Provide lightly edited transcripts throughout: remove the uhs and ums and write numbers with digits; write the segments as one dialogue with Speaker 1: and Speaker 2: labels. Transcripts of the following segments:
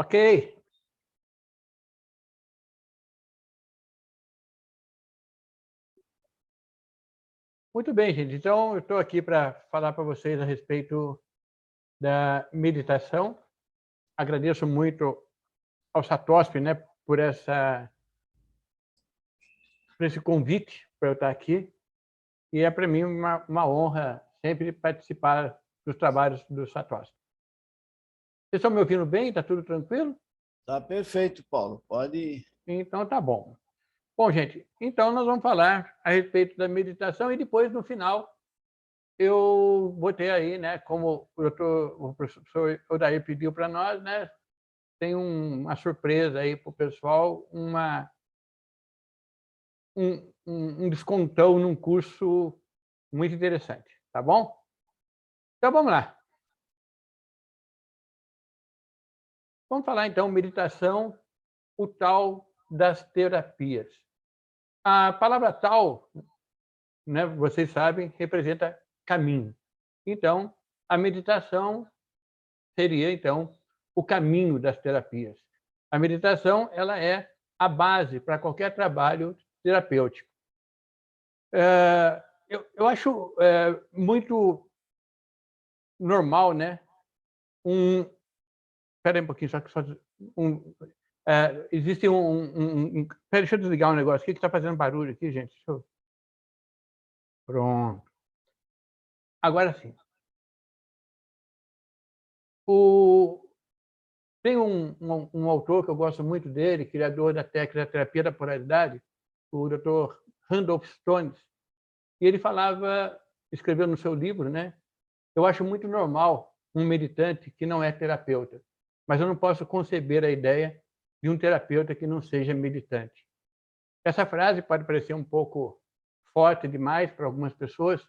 Speaker 1: Ok. Muito bem, gente. Então, eu estou aqui para falar para vocês a respeito da meditação. Agradeço muito ao Satoshi, né, por esse convite para eu estar aqui. E é para mim uma honra sempre participar dos trabalhos do Satoshi. Vocês estão me ouvindo bem? Está tudo tranquilo?
Speaker 2: Tá perfeito, Paulo. Pode.
Speaker 1: Então, tá bom. Bom, gente, então nós vamos falar a respeito da meditação e depois, no final, eu botei aí, né, como o professor Odair pediu para nós, né, tem uma surpresa aí para o pessoal, um descontão num curso muito interessante, tá bom? Então, vamos lá. Vamos falar, então, meditação, o tal das terapias. A palavra tal, né, vocês sabem, representa caminho. Então, a meditação seria, então, o caminho das terapias. A meditação ela é a base para qualquer trabalho terapêutico. Eu acho muito normal, né? Espera aí um pouquinho, existe Pera, deixa eu desligar um negócio aqui que está fazendo barulho aqui, gente. Pronto. Agora sim. Tem um autor que eu gosto muito dele, criador da técnica da terapia da polaridade, o Dr. Randolph Stone, e ele escreveu no seu livro, né? Eu acho muito normal um meditante que não é terapeuta, mas eu não posso conceber a ideia de um terapeuta que não seja meditante. Essa frase pode parecer um pouco forte demais para algumas pessoas,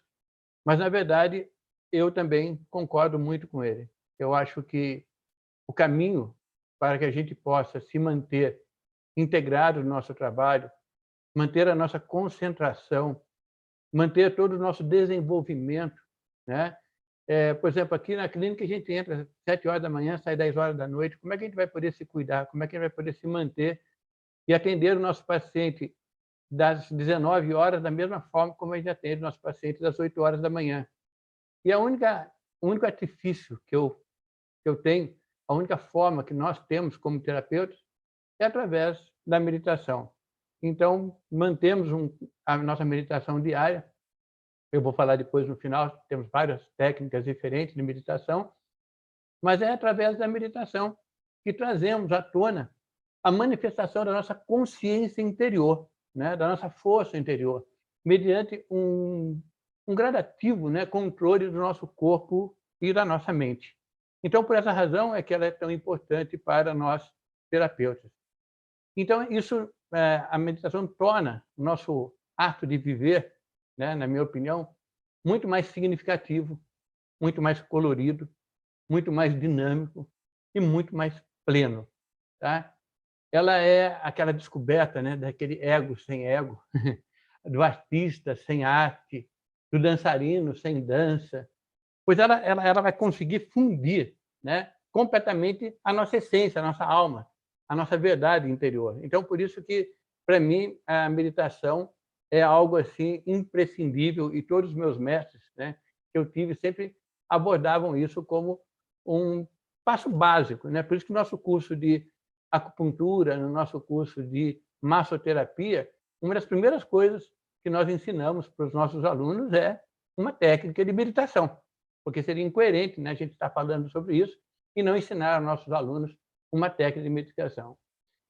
Speaker 1: mas, na verdade, eu também concordo muito com ele. Eu acho que o caminho para que a gente possa se manter integrado no nosso trabalho, manter a nossa concentração, manter todo o nosso desenvolvimento, né? Por exemplo, aqui na clínica a gente entra às 7 horas da manhã, sai 10 horas da noite. Como é que a gente vai poder se cuidar? Como é que a gente vai poder se manter e atender o nosso paciente das 19 horas da mesma forma como a gente atende o nosso paciente das 8 horas da manhã? E o único artifício que eu tenho, a única forma que nós temos como terapeutas é através da meditação. Então, mantemos a nossa meditação diária. Eu vou falar depois no final, temos várias técnicas diferentes de meditação, mas é através da meditação que trazemos à tona a manifestação da nossa consciência interior, né, da nossa força interior, mediante um gradativo, né, controle do nosso corpo e da nossa mente. Então, por essa razão é que ela é tão importante para nós terapeutas. Então, a meditação torna o nosso ato de viver, né, na minha opinião, muito mais significativo, muito mais colorido, muito mais dinâmico e muito mais pleno. Tá? Ela é aquela descoberta, né, daquele ego sem ego, do artista sem arte, do dançarino sem dança, pois ela vai conseguir fundir, né, completamente a nossa essência, a nossa alma, a nossa verdade interior. Então, por isso que, para mim, a meditação é algo assim imprescindível, e todos os meus mestres, né, que eu tive sempre abordavam isso como um passo básico, né? Por isso que o nosso curso de acupuntura, no nosso curso de massoterapia, uma das primeiras coisas que nós ensinamos para os nossos alunos é uma técnica de meditação, porque seria incoerente, né, a gente estar falando sobre isso e não ensinar aos nossos alunos uma técnica de meditação.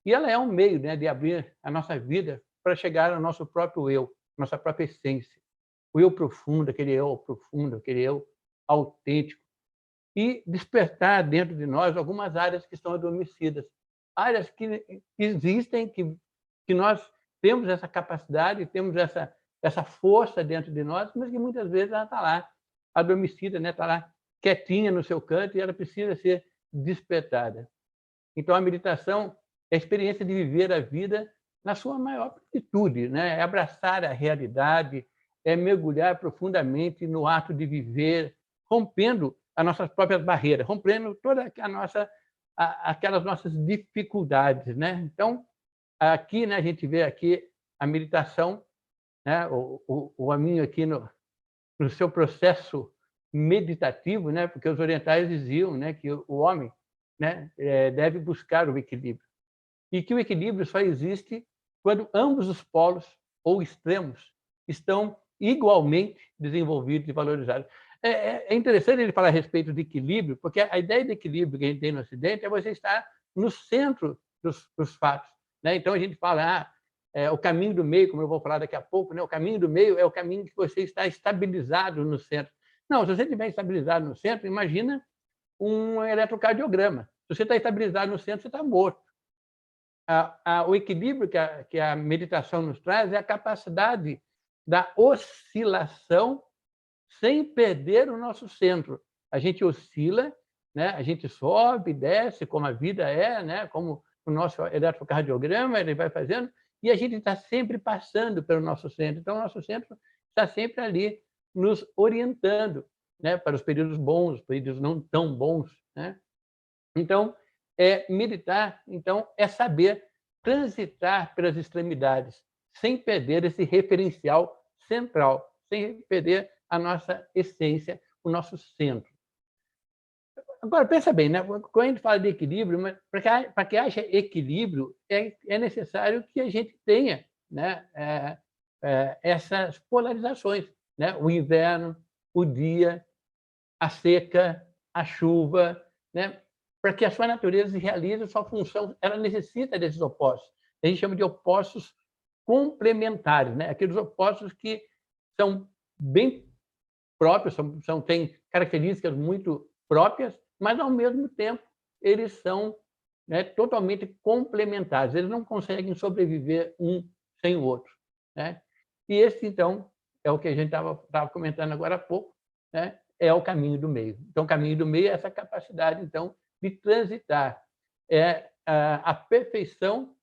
Speaker 1: E ela é um meio, né, de abrir a nossa vida para chegar ao nosso próprio eu, nossa própria essência. O eu profundo, aquele eu autêntico. E despertar dentro de nós algumas áreas que estão adormecidas. Áreas que existem, que nós temos essa capacidade, temos essa força dentro de nós, mas que muitas vezes ela está lá, adormecida, né? Está lá quietinha no seu canto e ela precisa ser despertada. Então, a meditação é a experiência de viver a vida na sua maior plenitude, né? É abraçar a realidade, é mergulhar profundamente no ato de viver, rompendo as nossas próprias barreiras, rompendo toda a nossa aquelas nossas dificuldades, né? Então, aqui, né, a gente vê aqui a meditação, né, o caminho aqui no seu processo meditativo, né, porque os orientais diziam, né, que o homem, né, deve buscar o equilíbrio e que o equilíbrio só existe quando ambos os polos ou extremos estão igualmente desenvolvidos e valorizados. É interessante ele falar a respeito de equilíbrio, porque a ideia de equilíbrio que a gente tem no Ocidente é você estar no centro dos fatos, né? Então a gente fala, o caminho do meio, como eu vou falar daqui a pouco, né? O caminho do meio é o caminho que você está estabilizado no centro. Não, se você estiver estabilizado no centro, imagina um eletrocardiograma. Se você está estabilizado no centro, você está morto. O equilíbrio que a meditação nos traz é a capacidade da oscilação sem perder o nosso centro. A gente oscila, né? A gente sobe, desce, como a vida é, né? Como o nosso eletrocardiograma ele vai fazendo, e a gente está sempre passando pelo nosso centro. Então, o nosso centro está sempre ali nos orientando, né? Para os períodos bons, os períodos não tão bons, né? Então, meditar, então, é saber transitar pelas extremidades, sem perder esse referencial central, sem perder a nossa essência, o nosso centro. Agora, pensa bem, né? Quando a gente fala de equilíbrio, para que haja equilíbrio, é necessário que a gente tenha, né, essas polarizações, né? O inverno, o dia, a seca, a chuva, né? Para que a sua natureza realize a sua função, ela necessita desses opostos. A gente chama de opostos complementares, né? Aqueles opostos que são bem próprios, têm características muito próprias, mas, ao mesmo tempo, eles são, né, totalmente complementares. Eles não conseguem sobreviver um sem o outro, né? E esse, então, é o que a gente estava comentando agora há pouco, né? É o caminho do meio. Então, o caminho do meio é essa capacidade, então, de transitar. É a perfeição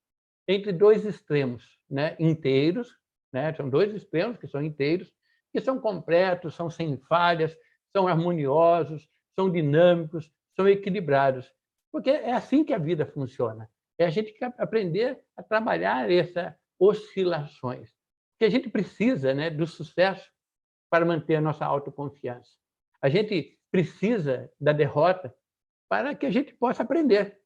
Speaker 1: entre dois extremos, né? Inteiros, né? São dois extremos que são inteiros, que são completos, são sem falhas, são harmoniosos, são dinâmicos, são equilibrados. Porque é assim que a vida funciona. É a gente aprender a trabalhar essas oscilações. Porque a gente precisa, né, do sucesso para manter a nossa autoconfiança. A gente precisa da derrota para que a gente possa aprender.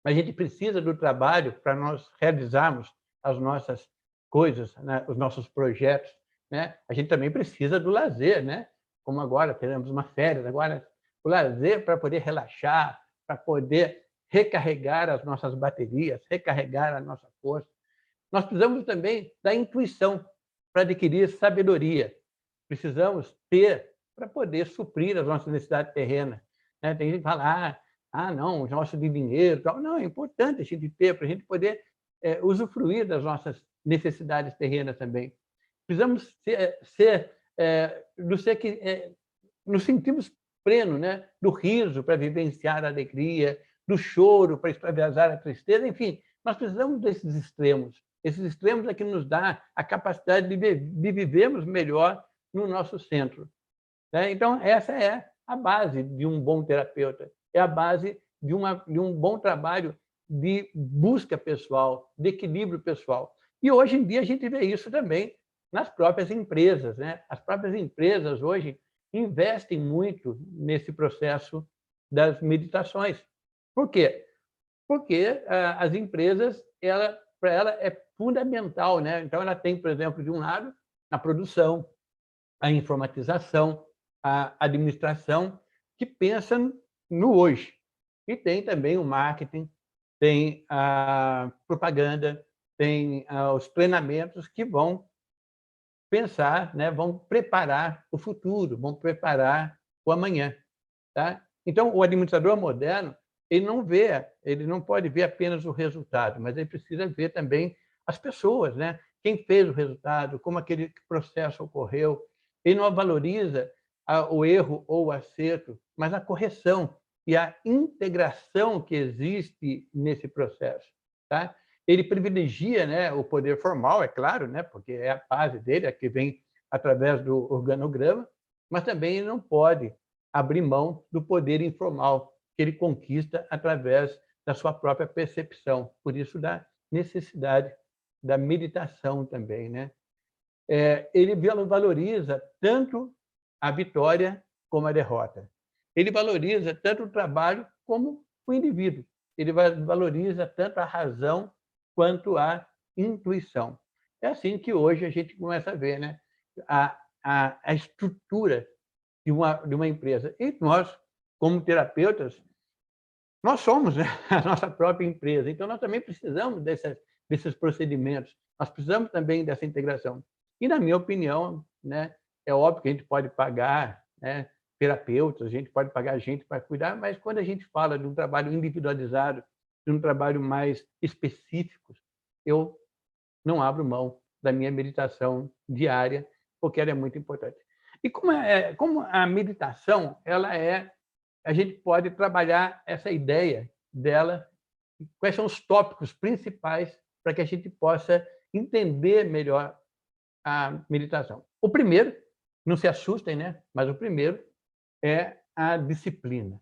Speaker 1: A gente precisa do trabalho para nós realizarmos as nossas coisas, né? Os nossos projetos, né? A gente também precisa do lazer, né? Como agora teremos uma férias, agora o lazer para poder relaxar, para poder recarregar as nossas baterias, recarregar a nossa força. Nós precisamos também da intuição para adquirir sabedoria. Precisamos ter para poder suprir as nossas necessidades terrenas, né? Tem gente que fala, não, o nosso de dinheiro, tal. Não, é importante a gente ter para a gente poder usufruir das nossas necessidades terrenas também. Precisamos nos sentirmos plenos, né? Do riso para vivenciar a alegria, do choro para extravasar a tristeza, enfim, nós precisamos desses extremos. Esses extremos é que nos dá a capacidade de vivermos melhor no nosso centro, né? Então, essa é a base de um bom terapeuta, é a base de um bom trabalho de busca pessoal, de equilíbrio pessoal. E, hoje em dia, a gente vê isso também nas próprias empresas, né? As próprias empresas, hoje, investem muito nesse processo das meditações. Por quê? Porque as empresas, para ela, é fundamental, né? Então, ela tem, por exemplo, de um lado, a produção, a informatização, a administração, que pensa no hoje. E tem também o marketing, tem a propaganda, tem os treinamentos que vão pensar, né? Vão preparar o futuro, vão preparar o amanhã. Tá? Então, o administrador moderno, ele não pode ver apenas o resultado, mas ele precisa ver também as pessoas, né? Quem fez o resultado, como aquele processo ocorreu. Ele não valoriza o erro ou o acerto, mas a correção e a integração que existe nesse processo. Tá? Ele privilegia, né, o poder formal, é claro, né, porque é a base dele, a que vem através do organograma, mas também ele não pode abrir mão do poder informal, que ele conquista através da sua própria percepção. Por isso, da necessidade da meditação também, né? Ele valoriza tanto a vitória como a derrota. Ele valoriza tanto o trabalho como o indivíduo. Ele valoriza tanto a razão quanto a intuição. É assim que hoje a gente começa a ver, né? A estrutura de uma empresa. E nós, como terapeutas, nós somos, né, a nossa própria empresa. Então, nós também precisamos desses procedimentos. Nós precisamos também dessa integração. E, na minha opinião, né, é óbvio que a gente pode pagar, né, terapeutas, a gente pode pagar gente para cuidar, mas quando a gente fala de um trabalho individualizado, de um trabalho mais específico, eu não abro mão da minha meditação diária, porque ela é muito importante. E como a meditação, a gente pode trabalhar essa ideia dela, quais são os tópicos principais para que a gente possa entender melhor a meditação. O primeiro, não se assustem, né? Mas o primeiro é a disciplina.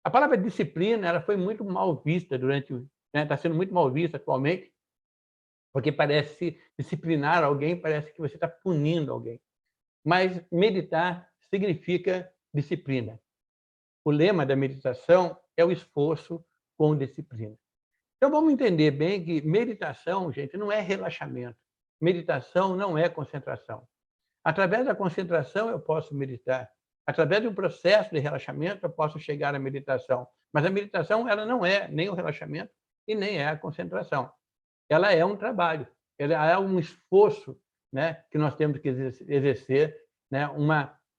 Speaker 1: A palavra disciplina ela foi muito mal vista está sendo muito mal vista atualmente, porque parece disciplinar alguém, parece que você está punindo alguém. Mas meditar significa disciplina. O lema da meditação é o esforço com disciplina. Então, vamos entender bem que meditação, gente, não é relaxamento. Meditação não é concentração. Através da concentração, eu posso meditar. Através de um processo de relaxamento, eu posso chegar à meditação. Mas a meditação ela não é nem o relaxamento e nem é a concentração. Ela é um trabalho, ela é um esforço, né, que nós temos que exercer, né,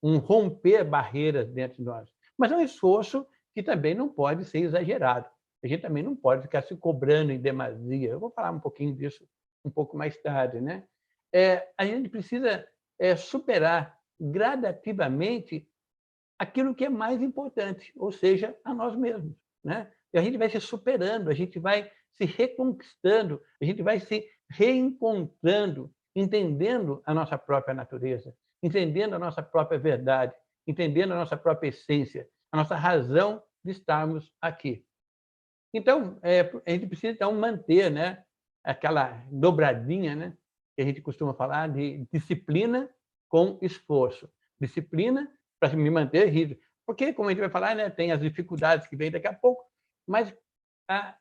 Speaker 1: um romper barreiras dentro de nós. Mas é um esforço que também não pode ser exagerado. A gente também não pode ficar se cobrando em demasia. Eu vou falar um pouquinho disso um pouco mais tarde, né? A gente precisa superar gradativamente aquilo que é mais importante, ou seja, a nós mesmos, né? E a gente vai se superando, a gente vai se reconquistando, a gente vai se reencontrando, entendendo a nossa própria natureza, entendendo a nossa própria verdade, entendendo a nossa própria essência, a nossa razão de estarmos aqui. Então, a gente precisa então manter, né, aquela dobradinha, né, que a gente costuma falar de disciplina com esforço. Disciplina para me manter rígido. Porque, como a gente vai falar, né, tem as dificuldades que vêm daqui a pouco, mas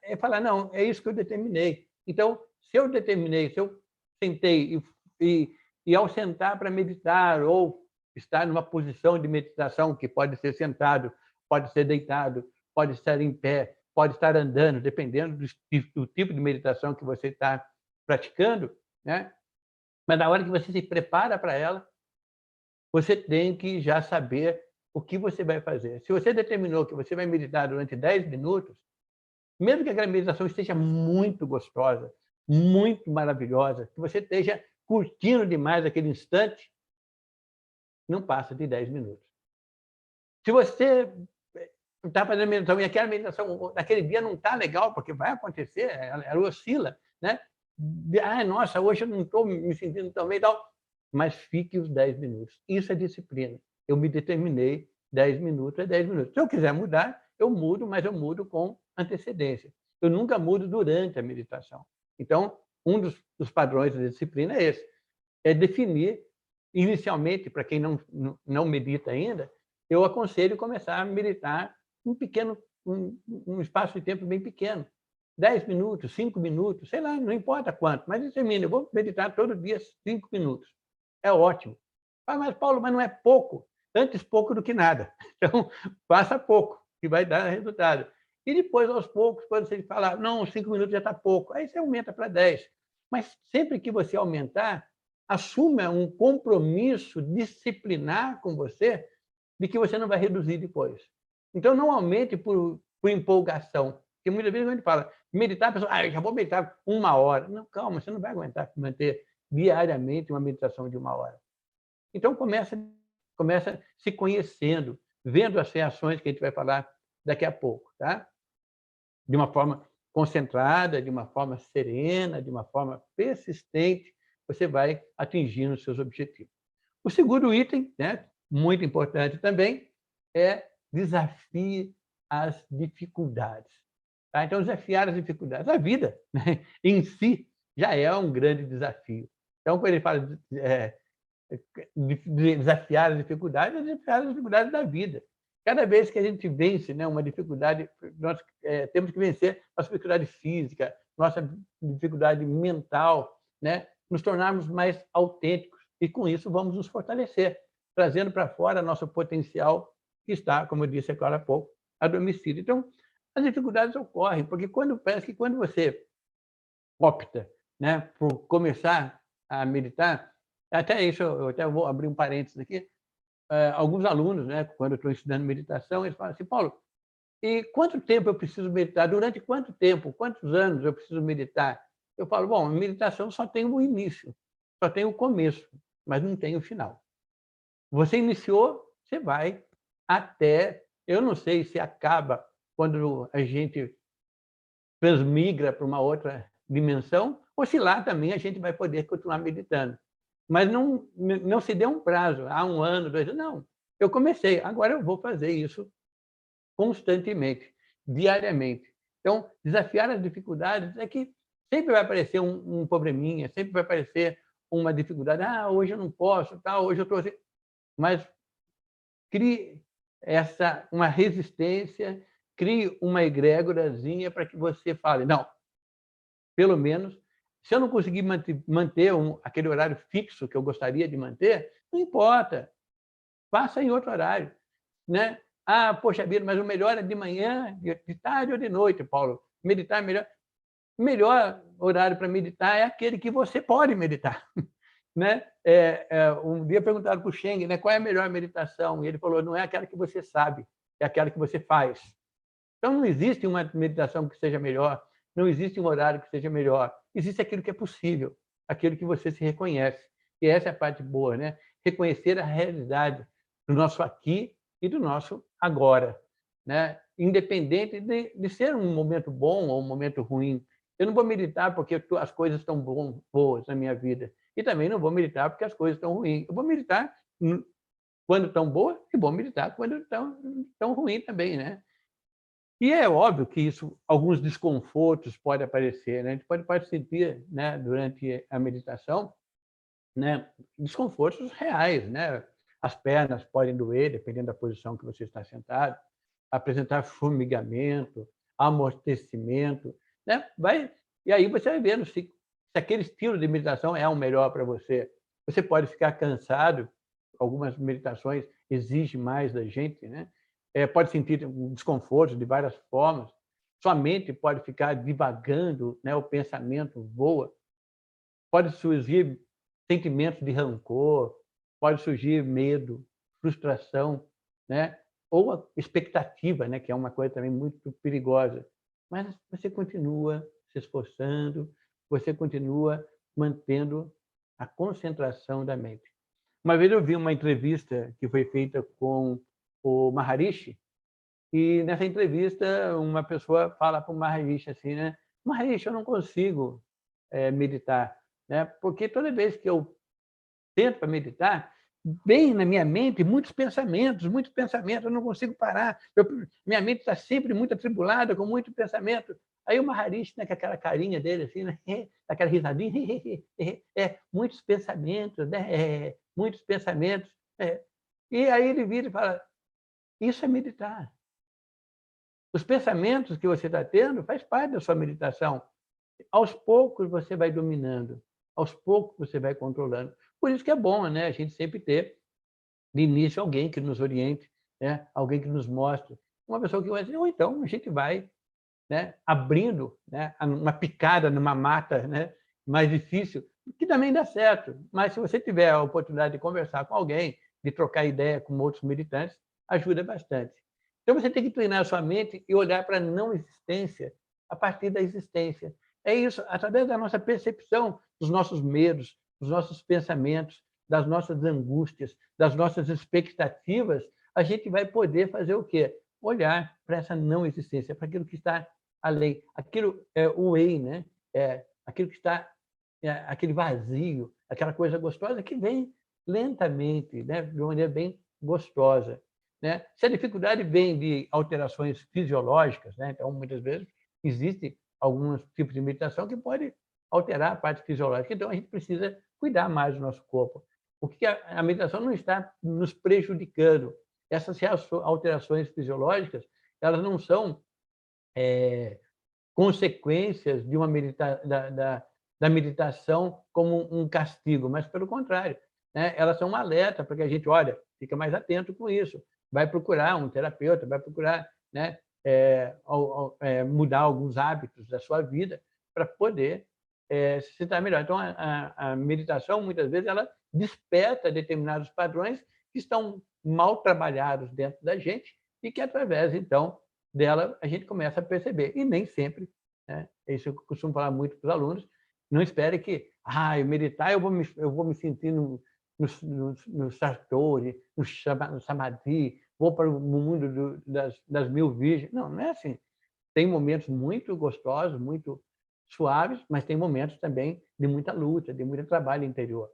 Speaker 1: é falar, não, é isso que eu determinei. Então, se eu determinei, se eu sentei e ao sentar para meditar ou estar numa posição de meditação, que pode ser sentado, pode ser deitado, pode estar em pé, pode estar andando, dependendo do tipo de meditação que você está praticando, né? Mas na hora que você se prepara para ela, você tem que já saber o que você vai fazer. Se você determinou que você vai meditar durante 10 minutos, mesmo que aquela meditação esteja muito gostosa, muito maravilhosa, que você esteja curtindo demais aquele instante, não passa de 10 minutos. Se você está fazendo meditação e aquela meditação naquele dia não está legal, porque vai acontecer, ela oscila, né? Nossa, hoje eu não estou me sentindo tão bem e tal. Mas fique os 10 minutos. Isso é disciplina. Eu me determinei, 10 minutos é 10 minutos. Se eu quiser mudar, eu mudo, mas eu mudo com antecedência. Eu nunca mudo durante a meditação. Então, um dos padrões da disciplina é esse. É definir, inicialmente, para quem não medita ainda, eu aconselho começar a meditar um espaço de tempo bem pequeno. 10 minutos, 5 minutos, sei lá, não importa quanto, mas determina, eu vou meditar todo dia 5 minutos. É ótimo. Mas, Paulo, mas não é pouco. Antes pouco do que nada. Então, faça pouco, que vai dar resultado. E depois, aos poucos, quando você falar, não, 5 minutos já está pouco, aí você aumenta para 10. Mas sempre que você aumentar, assuma um compromisso disciplinar com você de que você não vai reduzir depois. Então, não aumente por empolgação. Porque muitas vezes a gente fala, meditar, a pessoa, eu já vou meditar 1 hora. Não, calma, você não vai aguentar manter diariamente uma meditação de 1 hora. Então, começa se conhecendo, vendo as reações que a gente vai falar daqui a pouco, tá? De uma forma concentrada, de uma forma serena, de uma forma persistente, você vai atingindo os seus objetivos. O segundo item, né, muito importante também, é desafie as dificuldades. Tá? Então, desafiar as dificuldades. A vida, né, em si já é um grande desafio. Então, quando ele fala de desafiar as dificuldades, é desafiar as dificuldades da vida. Cada vez que a gente vence, né, uma dificuldade, nós temos que vencer nossa dificuldade física, nossa dificuldade mental, né, nos tornarmos mais autênticos. E, com isso, vamos nos fortalecer, trazendo para fora nosso potencial que está, como eu disse agora há pouco, adormecido. Então, as dificuldades ocorrem, porque parece que quando você opta, né, por começar a meditar, até isso, eu até vou abrir um parênteses aqui, alguns alunos, né, quando eu estou estudando meditação, eles falam assim: Paulo, e quanto tempo eu preciso meditar? Durante quanto tempo? Quantos anos eu preciso meditar? Eu falo: bom, a meditação só tem o início, só tem o começo, mas não tem o final. Você iniciou, você vai até... Eu não sei se acaba quando a gente transmigra para uma outra dimensão, ou se lá também a gente vai poder continuar meditando. Mas não se deu um prazo, há 1 ano, 2 anos, não. Eu comecei, agora eu vou fazer isso constantemente, diariamente. Então, desafiar as dificuldades é que sempre vai aparecer um probleminha, sempre vai aparecer uma dificuldade. Ah, hoje eu não posso, tal, hoje eu estou assim. Mas crie uma resistência, crie uma egrégorazinha para que você fale: não, pelo menos, se eu não conseguir manter aquele horário fixo que eu gostaria de manter, não importa, faça em outro horário, né? Ah, poxa vida, mas o melhor é de manhã, de tarde ou de noite, Paulo. Meditar é melhor. O melhor horário para meditar é aquele que você pode meditar. Né? Um dia perguntaram para o Cheng, né, qual é a melhor meditação, e ele falou: não é aquela que você sabe, é aquela que você faz. Então, não existe uma meditação que seja melhor, não existe um horário que seja melhor. Existe aquilo que é possível, aquilo que você se reconhece. E essa é a parte boa, né? Reconhecer a realidade do nosso aqui e do nosso agora, né? Independente de ser um momento bom ou um momento ruim. Eu não vou meditar porque as coisas estão boas na minha vida. E também não vou meditar porque as coisas estão ruins. Eu vou meditar quando estão boas e vou meditar quando estão ruins também, né? E é óbvio que isso, alguns desconfortos podem aparecer, né? A gente pode sentir, né, durante a meditação, né, desconfortos reais, né? As pernas podem doer, dependendo da posição que você está sentado, apresentar formigamento, amortecimento, né? E aí você vai vendo se aquele estilo de meditação é o melhor para você. Você pode ficar cansado, algumas meditações exigem mais da gente, né? Pode sentir um desconforto de várias formas. Sua mente pode ficar divagando, né? O pensamento voa. Pode surgir sentimentos de rancor, pode surgir medo, frustração, né? Ou a expectativa, né? Que é uma coisa também muito perigosa. Mas você continua se esforçando, você continua mantendo a concentração da mente. Uma vez eu vi uma entrevista que foi feita com o Maharishi, e nessa entrevista uma pessoa fala para o Maharishi assim, né? Maharishi, eu não consigo meditar, né? Porque toda vez que eu tento para meditar, vem na minha mente muitos pensamentos, eu não consigo parar. Minha mente está sempre muito atribulada, com muito pensamento. Aí o Maharishi, né, com aquela carinha dele, assim, né, aquela risadinha, muitos pensamentos, né, muitos pensamentos. E aí ele vira e fala: isso é meditar. Os pensamentos que você está tendo faz parte da sua meditação. Aos poucos você vai dominando, aos poucos você vai controlando. Por isso que é bom, né, a gente sempre ter, de início, alguém que nos oriente, né, alguém que nos mostre, uma pessoa que vai dizer, ou então a gente vai, né, abrindo, né, uma picada numa mata, né, mais difícil, que também dá certo. Mas se você tiver a oportunidade de conversar com alguém, de trocar ideia com outros militantes, ajuda bastante. Então você tem que treinar a sua mente e olhar para a não existência a partir da existência. É isso, através da nossa percepção dos nossos medos, dos nossos pensamentos, das nossas angústias, das nossas expectativas, a gente vai poder fazer o quê? Olhar para essa não existência, para aquilo que está além. Aquilo é o ei, né? Aquilo que está, aquele vazio, aquela coisa gostosa que vem lentamente, né? De uma maneira bem gostosa. né? Se a dificuldade vem de alterações fisiológicas, né? Então, muitas vezes, existe alguns tipos de meditação que pode alterar a parte fisiológica. Então, a gente precisa cuidar mais do nosso corpo. O que a meditação não está nos prejudicando. Essas alterações fisiológicas, elas não são consequências de uma da meditação como um castigo, mas, pelo contrário, né? Elas são um alerta para que a gente, olha, fica mais atento com isso, vai procurar um terapeuta, vai procurar, né, mudar alguns hábitos da sua vida para poder se sentir melhor. Então, a meditação, muitas vezes, ela desperta determinados padrões que estão mal trabalhados dentro da gente e que, através, então, dela, a gente começa a perceber. E nem sempre, né? Isso eu costumo falar muito para os alunos, não espere que, eu meditar, eu vou me sentir no Sartori, no Samadhi, vou para o mundo das mil virgens. Não, não é assim. Tem momentos muito gostosos, muito suaves, mas tem momentos também de muita luta, de muito trabalho interior.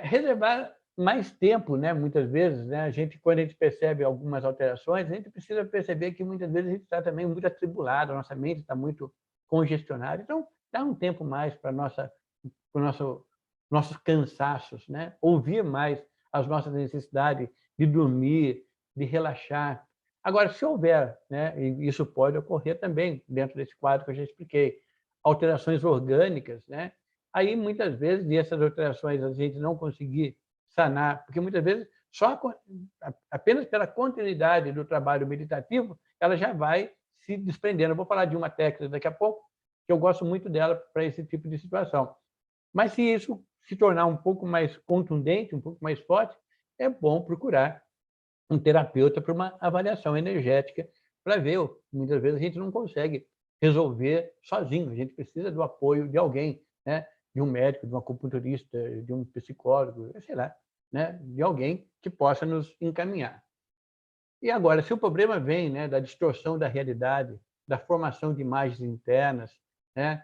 Speaker 1: Reservar mais tempo, né? Muitas vezes, né? Quando a gente percebe algumas alterações, a gente precisa perceber que muitas vezes a gente está também muito atribulado, a nossa mente está muito congestionada. Então, dá um tempo mais para nossos cansaços, né? Ouvir mais as nossas necessidades de dormir, de relaxar. Agora, se houver, né? E isso pode ocorrer também dentro desse quadro que eu já expliquei, alterações orgânicas, né? Aí, muitas vezes, essas alterações a gente não conseguir sanar, porque muitas vezes apenas pela continuidade do trabalho meditativo, ela já vai se desprendendo. Eu vou falar de uma técnica daqui a pouco, que eu gosto muito dela para esse tipo de situação. Mas se isso se tornar um pouco mais contundente, um pouco mais forte, é bom procurar um terapeuta para uma avaliação energética para ver. Muitas vezes a gente não consegue resolver sozinho, a gente precisa do apoio de alguém, né? De um médico, de um acupunturista, de um psicólogo, sei lá, né? De alguém que possa nos encaminhar. E agora, se o problema vem, né, da distorção da realidade, da formação de imagens internas, né,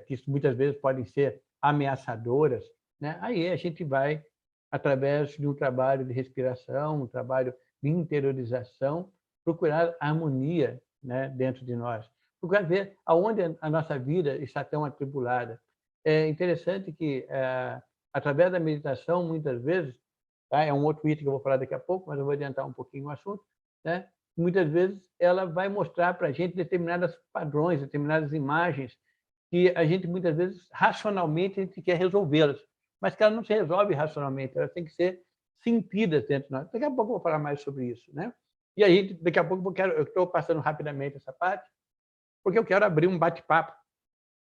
Speaker 1: que muitas vezes podem ser ameaçadoras, né, aí a gente vai, através de um trabalho de respiração, um trabalho de interiorização, procurar harmonia, né, dentro de nós. Procurar ver aonde a nossa vida está tão atribulada. É interessante que, através da meditação, muitas vezes, tá? É um outro item que eu vou falar daqui a pouco, mas eu vou adiantar um pouquinho o assunto, né? Muitas vezes ela vai mostrar para a gente determinados padrões, determinadas imagens que a gente, muitas vezes, racionalmente, a gente quer resolvê-las, mas que ela não se resolve racionalmente, elas têm que ser sentidas dentro de nós. Daqui a pouco eu vou falar mais sobre isso, né? E aí, daqui a pouco, eu estou passando rapidamente essa parte, porque eu quero abrir um bate-papo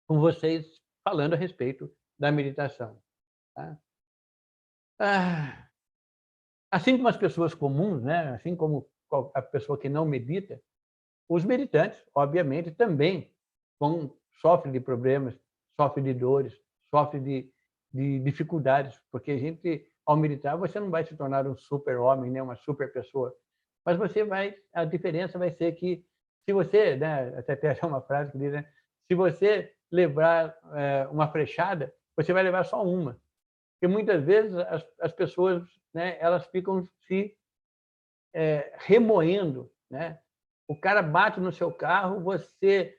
Speaker 1: com vocês falando a respeito da meditação. Tá? Assim como as pessoas comuns, né? Assim como a pessoa que não medita, os meditantes, obviamente, também sofrem de problemas, sofrem de dores, sofrem de dificuldades, porque ao meditar, você não vai se tornar um super-homem, né? Uma super-pessoa, mas a diferença vai ser que, se você, né? Até tem uma frase que diz, né? Se você levar uma flechada, você vai levar só uma. Porque muitas vezes as pessoas, né, elas ficam se remoendo, né? O cara bate no seu carro, você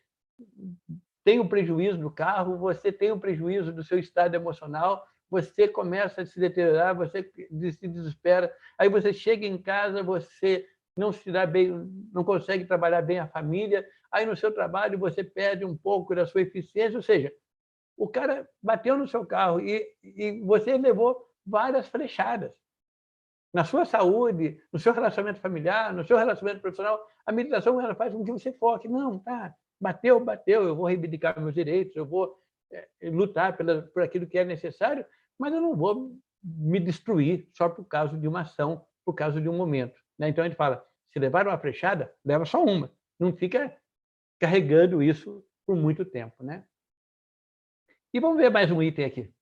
Speaker 1: tem o prejuízo do carro, você tem o prejuízo do seu estado emocional, você começa a se deteriorar, você se desespera, aí você chega em casa, você não se dá bem, não consegue trabalhar bem a família, aí no seu trabalho você perde um pouco da sua eficiência, ou seja, o cara bateu no seu carro e você levou várias flechadas. Na sua saúde, no seu relacionamento familiar, no seu relacionamento profissional, a meditação ela faz com que você foque. Não, tá, bateu, eu vou reivindicar meus direitos, eu vou lutar por aquilo que é necessário, mas eu não vou me destruir só por causa de uma ação, por causa de um momento. Né? Então, a gente fala, se levar uma flechada, leva só uma. Não fica carregando isso por muito tempo. Né? E vamos ver mais um item aqui.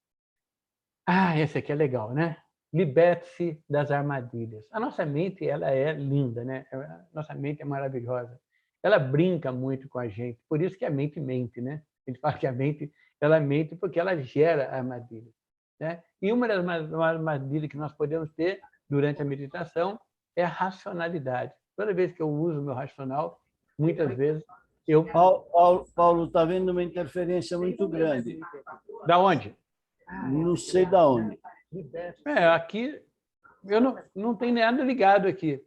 Speaker 1: Esse aqui é legal, né? Liberte-se das armadilhas. A nossa mente, ela é linda, né? A nossa mente é maravilhosa. Ela brinca muito com a gente. Por isso que a mente mente, né? A gente fala que a mente, ela mente porque ela gera armadilhas, né? E uma das armadilhas que nós podemos ter durante a meditação é a racionalidade. Toda vez que eu uso o meu racional, muitas vezes eu...
Speaker 2: Paulo, está vendo uma interferência muito grande.
Speaker 1: Da onde?
Speaker 2: Não sei da onde.
Speaker 1: Aqui eu não tenho nada ligado aqui.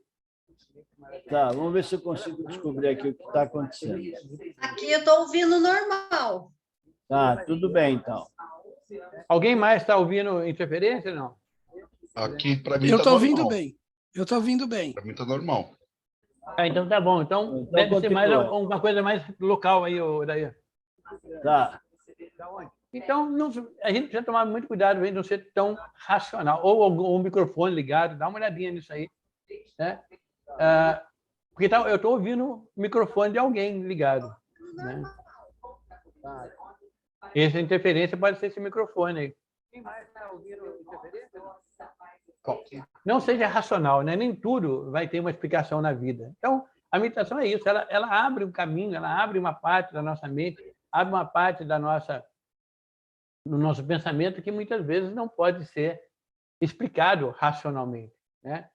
Speaker 2: Tá, vamos ver se eu consigo descobrir aqui o que está acontecendo.
Speaker 3: Aqui eu estou ouvindo normal.
Speaker 2: Tá, tudo bem, então.
Speaker 1: Alguém mais está ouvindo interferência, não?
Speaker 4: Aqui, para mim,
Speaker 5: Eu
Speaker 4: está
Speaker 5: estou ouvindo
Speaker 4: normal.
Speaker 5: bem. Eu estou ouvindo bem.
Speaker 4: Para mim, está normal.
Speaker 1: Então tá bom. Então deve ser mais uma coisa mais local aí, Daí.
Speaker 2: Tá.
Speaker 1: Então, a gente precisa tomar muito cuidado em não ser tão racional. Ou o microfone ligado, dá uma olhadinha nisso aí. Né? Porque eu estou ouvindo o microfone de alguém ligado. Né? Essa interferência pode ser esse microfone aí. Quem mais está ouvindo interferência? Não seja racional, né? Nem tudo vai ter uma explicação na vida. Então, a meditação é isso, ela abre um caminho, ela abre uma parte da nossa mente, abre uma parte do nosso pensamento que muitas vezes não pode ser explicado racionalmente. Né?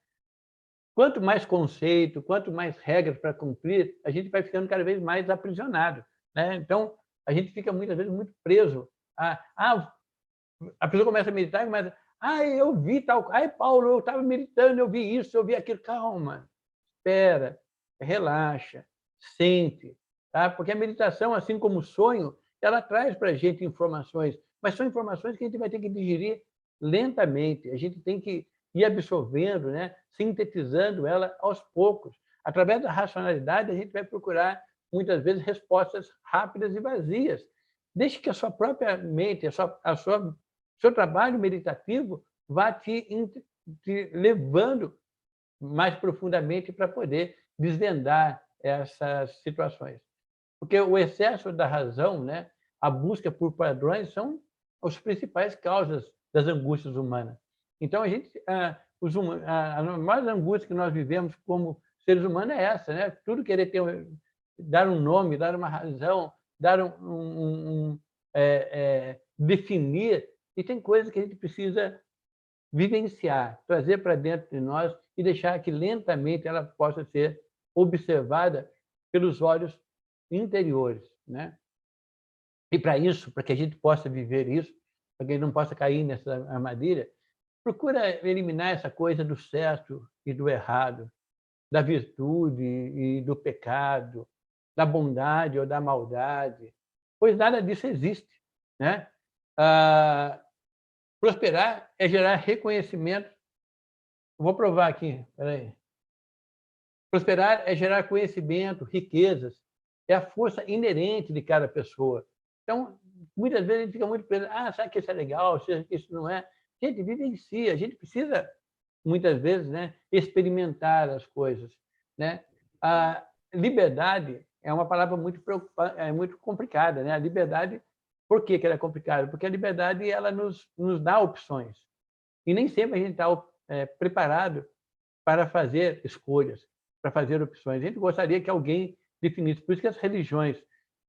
Speaker 1: Quanto mais conceito, quanto mais regras para cumprir, a gente vai ficando cada vez mais aprisionado. Né? Então, a gente fica muitas vezes muito preso. A pessoa começa a meditar e começa... eu vi tal... Paulo, eu estava meditando, eu vi isso, eu vi aquilo. Calma, espera, relaxa, sente. Tá? Porque a meditação, assim como o sonho, ela traz para a gente informações, mas são informações que a gente vai ter que digerir lentamente. A gente tem que ir absorvendo, né? Sintetizando ela aos poucos. Através da racionalidade, a gente vai procurar, muitas vezes, respostas rápidas e vazias. Deixe que a sua própria mente, seu trabalho meditativo vá te levando mais profundamente para poder desvendar essas situações. Porque o excesso da razão, né, a busca por padrões, são as principais causas das angústias humanas. Então, a maior angústia que nós vivemos como seres humanos é essa, né? Tudo querer dar um nome, dar uma razão, dar definir. E tem coisas que a gente precisa vivenciar, trazer para dentro de nós e deixar que lentamente ela possa ser observada pelos olhos interiores. Né? E para isso, para que a gente possa viver isso, para que a gente não possa cair nessa armadilha, procura eliminar essa coisa do certo e do errado, da virtude e do pecado, da bondade ou da maldade, pois nada disso existe. Né? Prosperar é gerar reconhecimento. Vou provar aqui, peraí. Prosperar é gerar conhecimento, riquezas, é a força inerente de cada pessoa. Então, muitas vezes a gente fica muito preso. Sabe que isso é legal, sabe que isso não é? Gente, vivencia. A gente precisa, muitas vezes, né, experimentar as coisas. Né? A liberdade é uma palavra muito complicada. Né? A liberdade, por que ela é complicada? Porque a liberdade ela nos dá opções. E nem sempre a gente está preparado para fazer escolhas, para fazer opções. A gente gostaria que alguém definisse. Por isso que as religiões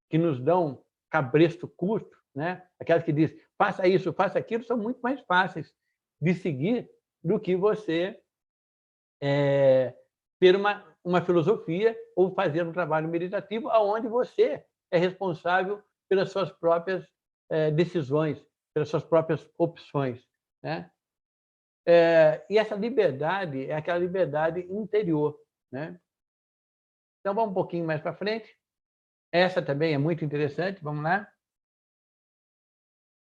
Speaker 1: que nos dão cabresto curto, né? Aquelas que dizem faça isso, faça aquilo, são muito mais fáceis de seguir do que você ter uma filosofia ou fazer um trabalho meditativo onde você é responsável pelas suas próprias decisões, pelas suas próprias opções. Né? E essa liberdade é aquela liberdade interior. Né? Então, vamos um pouquinho mais para frente. Essa também é muito interessante, vamos lá.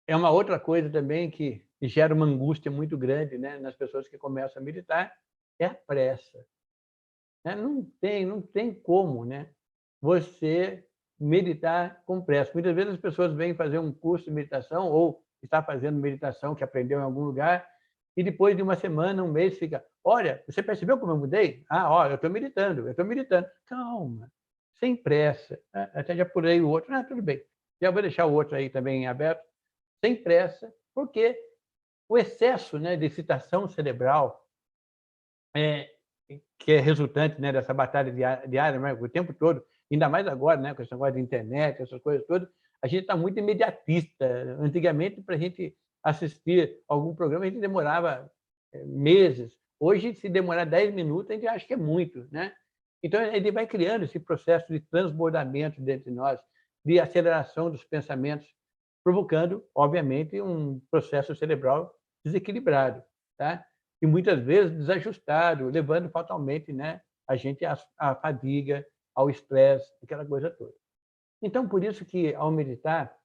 Speaker 1: É uma outra coisa também que gera uma angústia muito grande, né, nas pessoas que começam a meditar, é a pressa. Né? Não tem como, né, você meditar com pressa. Muitas vezes as pessoas vêm fazer um curso de meditação ou está fazendo meditação que aprendeu em algum lugar e depois de uma semana, um mês, fica, olha, você percebeu como eu mudei? Olha, eu estou meditando. Calma, sem pressa. Até já pulei o outro. Tudo bem. Já vou deixar o outro aí também aberto. Sem pressa, porque o excesso, né, de excitação cerebral, que é resultante, né, dessa batalha diária, né, o tempo todo, ainda mais agora, né, com esse negócio de internet, essas coisas todas, a gente está muito imediatista. Antigamente, para a gente assistir algum programa, a gente demorava meses Hoje, se demorar 10 minutos, a gente acha que é muito, né? Então, ele vai criando esse processo de transbordamento dentro de nós, de aceleração dos pensamentos, provocando, obviamente, um processo cerebral desequilibrado, tá? E muitas vezes desajustado, levando fatalmente, né, a gente à fadiga, ao estresse, aquela coisa toda. Então, por isso que, ao meditar,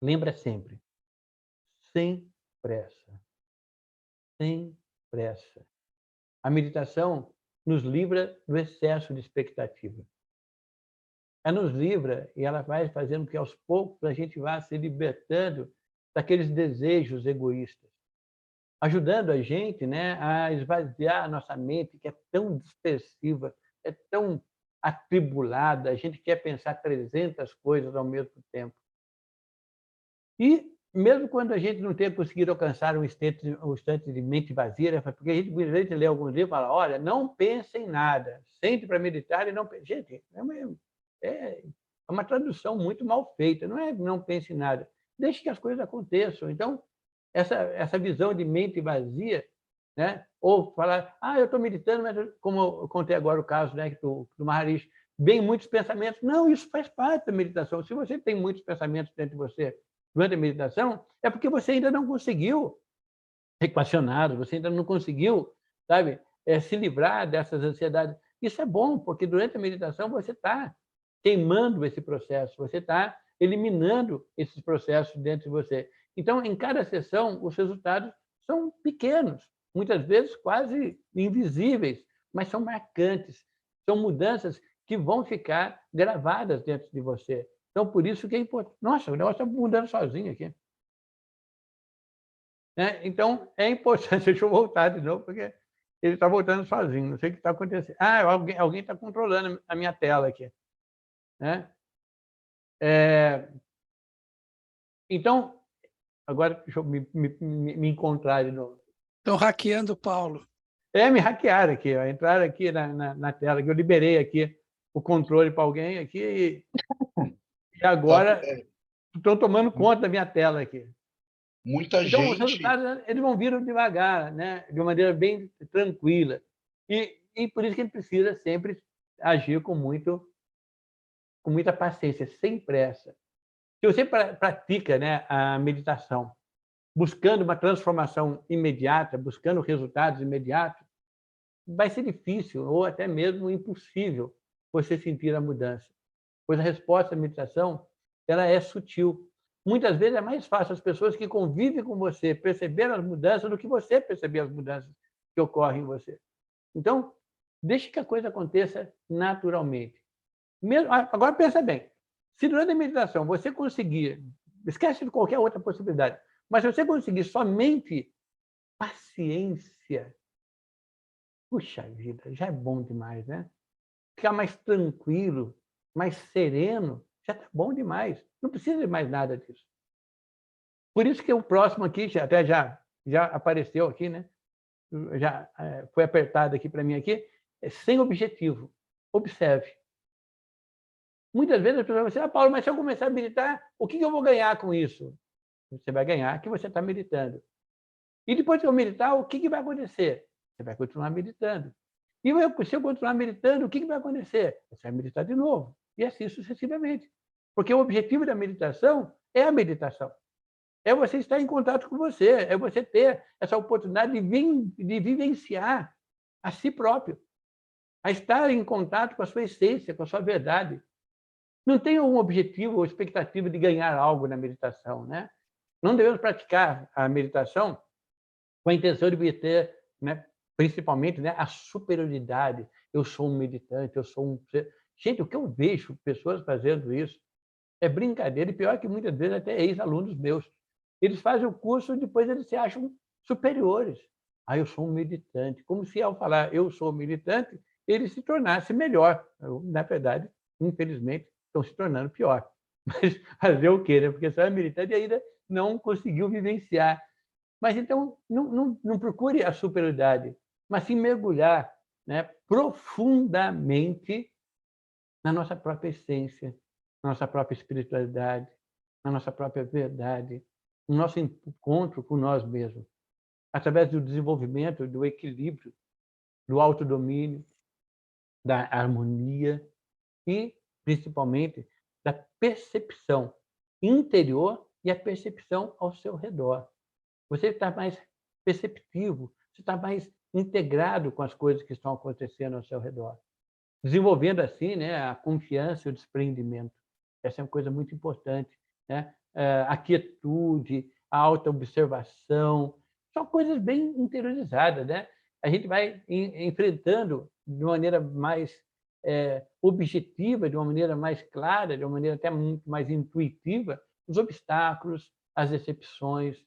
Speaker 1: lembra sempre, sem pressa, sem pressa. A meditação nos livra do excesso de expectativa. Ela nos livra e ela vai fazendo que, aos poucos, a gente vá se libertando daqueles desejos egoístas, ajudando a gente, né, a esvaziar a nossa mente, que é tão dispersiva, é tão atribulada, a gente quer pensar 300 coisas ao mesmo tempo. E, mesmo quando a gente não tenha conseguido alcançar um instante de mente vazia, né, porque a gente, muitas vezes, lê alguns livros e fala, olha, não pense em nada, sente para meditar e não pense. Gente, é uma tradução muito mal feita, não é não pense em nada. Deixe que as coisas aconteçam. Então, essa visão de mente vazia, né? Ou falar, eu estou meditando, mas como eu contei agora o caso, né, do Maharishi, vem muitos pensamentos. Não, isso faz parte da meditação. Se você tem muitos pensamentos dentro de você durante a meditação, é porque você ainda não conseguiu equacionar, você ainda não conseguiu, sabe, se livrar dessas ansiedades. Isso é bom, porque durante a meditação você está queimando esse processo, você está eliminando esses processos dentro de você. Então, em cada sessão, os resultados são pequenos, muitas vezes quase invisíveis, mas são marcantes. São mudanças que vão ficar gravadas dentro de você. Então, por isso que é importante. Nossa, o negócio está mudando sozinho aqui. Né? Então, é importante. Deixa eu voltar de novo, porque ele está voltando sozinho. Não sei o que está acontecendo. Alguém está controlando a minha tela aqui. Né? Então, agora deixa eu me encontrar de novo.
Speaker 5: Estão hackeando o Paulo.
Speaker 1: Me hackearam aqui, ó, entraram aqui na tela, que eu liberei aqui o controle para alguém aqui e agora estão tomando conta da minha tela aqui.
Speaker 4: Muita
Speaker 1: Então, os
Speaker 4: gente.
Speaker 1: resultados eles vão vir devagar, né? De uma maneira bem tranquila. E por isso que a gente precisa sempre agir com muita paciência, sem pressa. Se você pratica, né, a meditação, buscando uma transformação imediata, buscando resultados imediatos, vai ser difícil ou até mesmo impossível você sentir a mudança, pois a resposta à meditação ela é sutil. Muitas vezes é mais fácil as pessoas que convivem com você perceber as mudanças do que você perceber as mudanças que ocorrem em você. Então, deixe que a coisa aconteça naturalmente. Agora, pensa bem. Se durante a meditação você conseguir, esquece de qualquer outra possibilidade, mas se você conseguir somente paciência, puxa vida, já é bom demais, né? Ficar mais tranquilo, mais sereno, já está bom demais. Não precisa de mais nada disso. Por isso que o próximo aqui, até já apareceu aqui, né? Já foi apertado aqui para mim aqui, é sem objetivo. Observe. Muitas vezes as pessoas vão dizer, Paulo, mas se eu começar a meditar, o que eu vou ganhar com isso? Você vai ganhar que você está meditando. E depois que eu meditar, o que vai acontecer? Você vai continuar meditando. E se eu continuar meditando, o que vai acontecer? Você vai meditar de novo. E assim sucessivamente. Porque o objetivo da meditação é a meditação. É você estar em contato com você, é você ter essa oportunidade de vivenciar a si próprio, a estar em contato com a sua essência, com a sua verdade. Não tem um objetivo ou expectativa de ganhar algo na meditação, né? Não devemos praticar a meditação com a intenção de ter, né, principalmente, né, a superioridade. Eu sou um meditante, eu sou um... Gente, o que eu vejo pessoas fazendo isso é brincadeira, e pior que muitas vezes até ex-alunos meus. Eles fazem o curso e depois eles se acham superiores. Eu sou um meditante. Como se, ao falar eu sou meditante, ele se tornasse melhor. Na verdade, infelizmente, estão se tornando pior. Mas fazer o quê, né? Porque só é militante e ainda não conseguiu vivenciar. Mas, então, não procure a superioridade, mas sim mergulhar, né, profundamente na nossa própria essência, na nossa própria espiritualidade, na nossa própria verdade, no nosso encontro com nós mesmos. através do desenvolvimento, do equilíbrio, do autodomínio, da harmonia e, principalmente, da percepção interior e a percepção ao seu redor. Você está mais perceptivo, você está mais integrado com as coisas que estão acontecendo ao seu redor, desenvolvendo assim, né, a confiança e o desprendimento. Essa é uma coisa muito importante, né? A quietude, a autoobservação, são coisas bem interiorizadas, né? A gente vai enfrentando de uma maneira mais objetiva, de uma maneira mais clara, de uma maneira até muito mais intuitiva, os obstáculos, as decepções,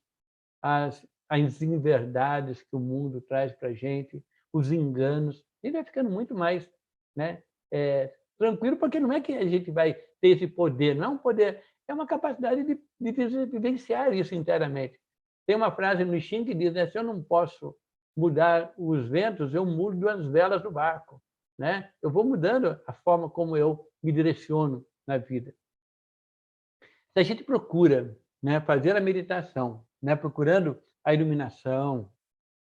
Speaker 1: as inverdades que o mundo traz para a gente, os enganos. Ele vai ficando muito mais, né, tranquilo, porque não é que a gente vai ter esse poder, não é um poder, é uma capacidade de vivenciar isso inteiramente. Tem uma frase no I Ching que diz, né, se eu não posso mudar os ventos, eu mudo as velas do barco, né? Eu vou mudando a forma como eu me direciono na vida. Se a gente procura, né, fazer a meditação, né, procurando a iluminação,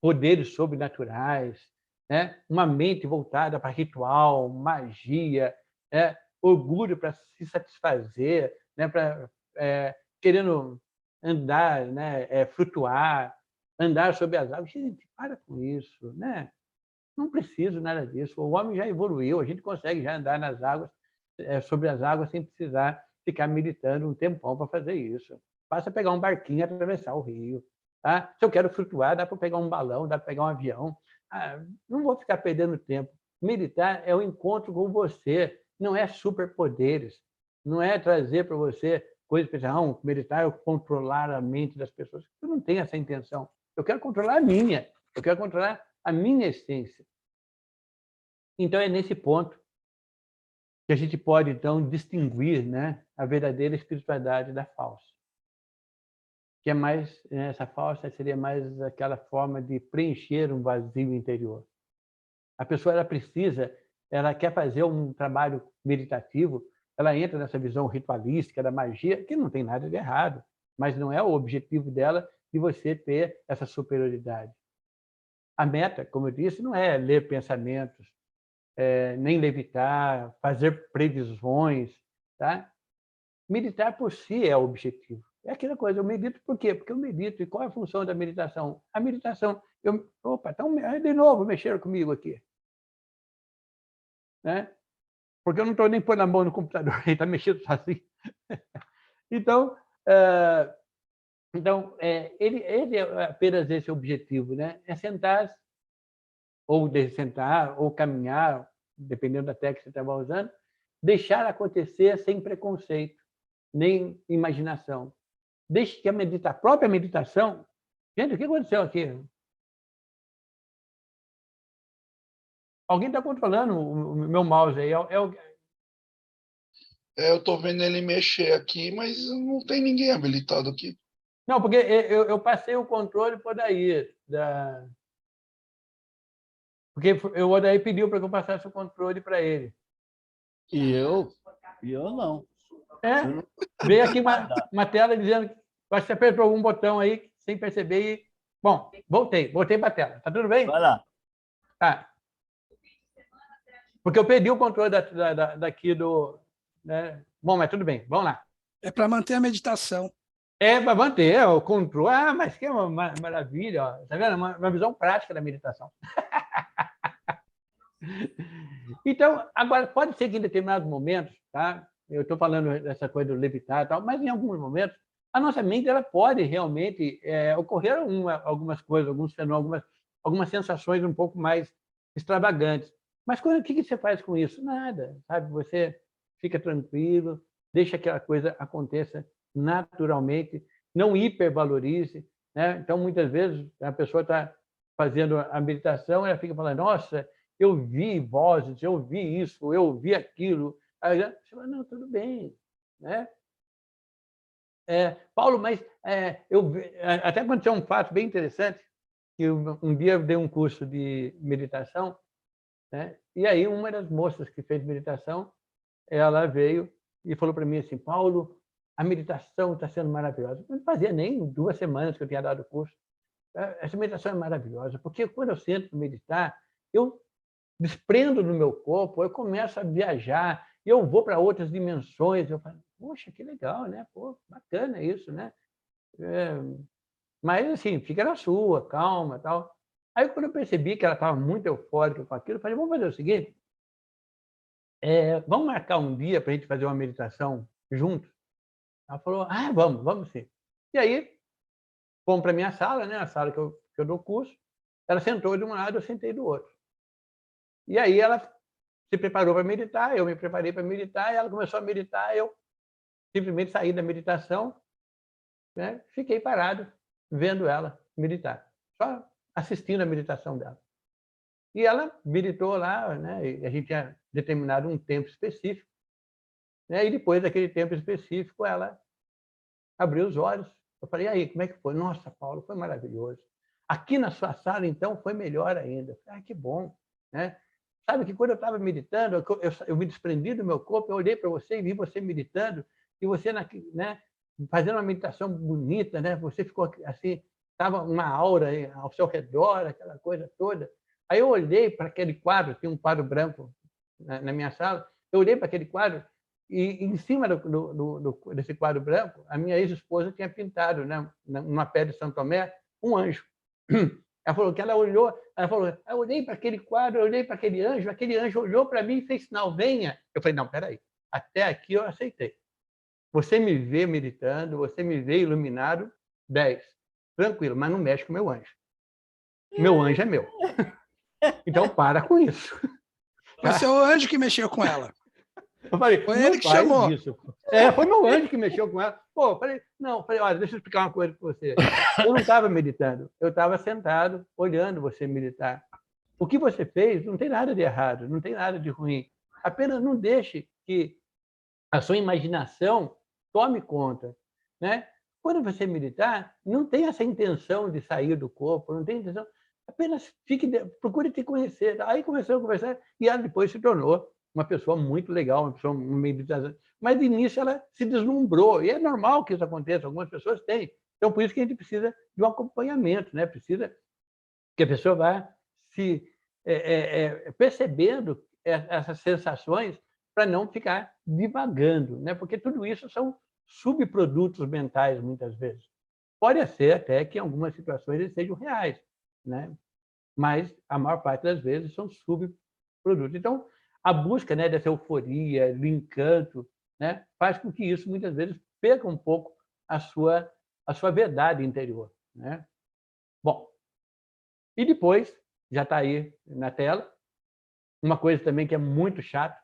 Speaker 1: poderes sobrenaturais, né, uma mente voltada para ritual, magia, né, orgulho para se satisfazer, né, para querendo andar, né, flutuar, andar sobre as águas. Gente, para com isso, né? Não preciso nada disso. O homem já evoluiu, a gente consegue já andar nas águas, sobre as águas, sem precisar ficar meditando um tempão para fazer isso. Basta pegar um barquinho e atravessar o rio. Tá? Se eu quero flutuar, dá para pegar um balão, dá para pegar um avião. Não vou ficar perdendo tempo. Meditar é o encontro com você, não é superpoderes, não é trazer para você coisas para não, meditar é controlar a mente das pessoas. Eu não tenho essa intenção. Eu quero controlar a minha, eu quero controlar a minha essência. Então, é nesse ponto que a gente pode, então, distinguir, né, a verdadeira espiritualidade da falsa. Que é mais, essa falsa seria mais aquela forma de preencher um vazio interior. A pessoa ela precisa, ela quer fazer um trabalho meditativo, ela entra nessa visão ritualística da magia, que não tem nada de errado, mas não é o objetivo dela de você ter essa superioridade. A meta, como eu disse, não é ler pensamentos, nem levitar, fazer previsões, tá? Meditar por si é o objetivo. É aquela coisa, eu medito por quê? Porque eu medito. E qual é a função da meditação? A meditação... Opa, então, de novo, mexeram comigo aqui. Né? Porque eu não estou nem pondo a mão no computador, ele está mexendo sozinho. Então, ele é apenas esse objetivo, né? É sentar, ou sentar, ou caminhar, dependendo da técnica que você estava usando, deixar acontecer sem preconceito, nem imaginação. Deixe que a própria meditação... Gente, o que aconteceu aqui? Alguém está controlando o meu mouse aí?
Speaker 4: Eu estou vendo ele mexer aqui, mas não tem ninguém habilitado aqui.
Speaker 1: Não, porque eu passei o controle para o Odair. Porque o Odair pediu para que eu passasse o controle para ele.
Speaker 2: E eu não.
Speaker 1: Veio aqui uma tela dizendo que você apertou algum botão aí sem perceber e... Bom, voltei para a tela. Está tudo bem?
Speaker 2: Vai lá.
Speaker 1: Tá. Porque eu perdi o controle daqui do... Né? Bom, mas tudo bem, vamos lá.
Speaker 5: É para manter a meditação.
Speaker 1: É para manter o controle. Mas que uma maravilha. Ó. Tá vendo? Uma visão prática da meditação. Então, agora, pode ser que em determinados momentos, tá? Eu estou falando dessa coisa do levitar e tal, mas em alguns momentos, a nossa mente ela pode realmente ocorrer algumas coisas, alguns fenômenos, algumas sensações um pouco mais extravagantes. Mas o que você faz com isso? Nada, sabe? Você fica tranquilo, deixa que a coisa aconteça naturalmente, não hipervalorize, né? Então, muitas vezes, a pessoa está fazendo a meditação e ela fica falando, nossa, eu vi vozes, eu vi isso, eu vi aquilo. Aí você fala, não, tudo bem. Né? Paulo, mas até aconteceu um fato bem interessante, que um dia eu dei um curso de meditação, né? E aí uma das moças que fez meditação, ela veio e falou para mim assim, Paulo, a meditação está sendo maravilhosa. Não fazia nem 2 semanas que eu tinha dado o curso. essa meditação é maravilhosa, porque quando eu sento para meditar, eu desprendo do meu corpo, eu começo a viajar, eu vou para outras dimensões, eu falo, poxa, que legal, né? Pô, bacana isso, né? Mas, assim, fica na sua, calma, tal. Aí, quando eu percebi que ela estava muito eufórica com aquilo, eu falei, vamos fazer o seguinte, vamos marcar um dia para a gente fazer uma meditação juntos? Ela falou, vamos sim. E aí, fomos para a minha sala, né, a sala que eu dou curso, ela sentou de um lado, eu sentei do outro. E aí ela se preparou para meditar, eu me preparei para meditar, e ela começou a meditar, eu simplesmente saí da meditação, né, fiquei parado, vendo ela meditar, só assistindo a meditação dela. E ela meditou lá, né, e a gente tinha determinado um tempo específico, né, e depois daquele tempo específico, ela abriu os olhos. Eu falei, e aí, como é que foi? Nossa, Paulo, foi maravilhoso. Aqui na sua sala, então, foi melhor ainda. Ah, que bom, né? Sabe que quando eu estava meditando, eu me desprendi do meu corpo, eu olhei para você e vi você meditando, e você, né, fazendo uma meditação bonita, né? Você ficou assim, estava uma aura ao seu redor, aquela coisa toda. Aí eu olhei para aquele quadro, tinha um quadro branco na minha sala, eu olhei para aquele quadro e em cima desse quadro branco, a minha ex-esposa tinha pintado, né, numa pedra de São Tomé, um anjo. Ela falou que ela falou, eu olhei para aquele quadro, eu olhei para aquele anjo olhou para mim e fez sinal, venha. Eu falei, não, peraí, até aqui eu aceitei. Você me vê meditando, você me vê iluminado, 10. Tranquilo, mas não mexe com o meu anjo. Meu anjo é meu. Então, para com isso.
Speaker 5: Foi seu anjo que mexeu com ela.
Speaker 1: Eu falei,
Speaker 5: Foi
Speaker 1: não
Speaker 5: ele que
Speaker 1: faz
Speaker 5: chamou.
Speaker 1: isso. Foi meu anjo que mexeu com ela. Pô, falei, olha, deixa eu explicar uma coisa para você. Eu não estava meditando, eu estava sentado, olhando você meditar. O que você fez não tem nada de errado, não tem nada de ruim. Apenas não deixe que a sua imaginação tome conta, né? Quando você meditar, não tem essa intenção de sair do corpo, não tem intenção. Apenas procure te conhecer. Aí começou a conversar e ela depois se tornou uma pessoa muito legal, uma pessoa meditação. Mas de início ela se deslumbrou e é normal que isso aconteça. Algumas pessoas têm. Então por isso que a gente precisa de um acompanhamento, né? Precisa que a pessoa vá se percebendo essas sensações para não ficar divagando, né? Porque tudo isso são subprodutos mentais, muitas vezes. Pode ser até que em algumas situações eles sejam reais, né? Mas a maior parte das vezes são subprodutos. Então, a busca, né, dessa euforia, do encanto, né, faz com que isso, muitas vezes, perca um pouco a sua verdade interior, né? Bom, e depois, já está aí na tela, uma coisa também que é muito chata,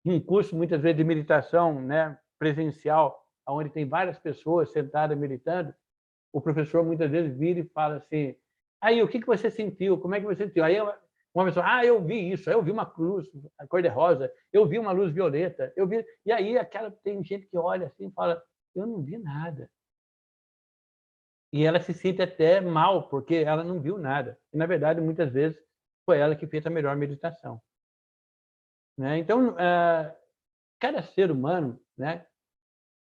Speaker 1: um curso, muitas vezes, de meditação, né, presencial, onde tem várias pessoas sentadas meditando, o professor muitas vezes vira e fala assim, aí, o que você sentiu? Como é que você sentiu? Aí uma pessoa, eu vi isso, eu vi uma cruz cor-de-rosa, eu vi uma luz violeta, eu vi... E aí tem gente que olha assim e fala, eu não vi nada. E ela se sente até mal, porque ela não viu nada. E, na verdade, muitas vezes, foi ela que fez a melhor meditação. Né? Então, cada ser humano, né,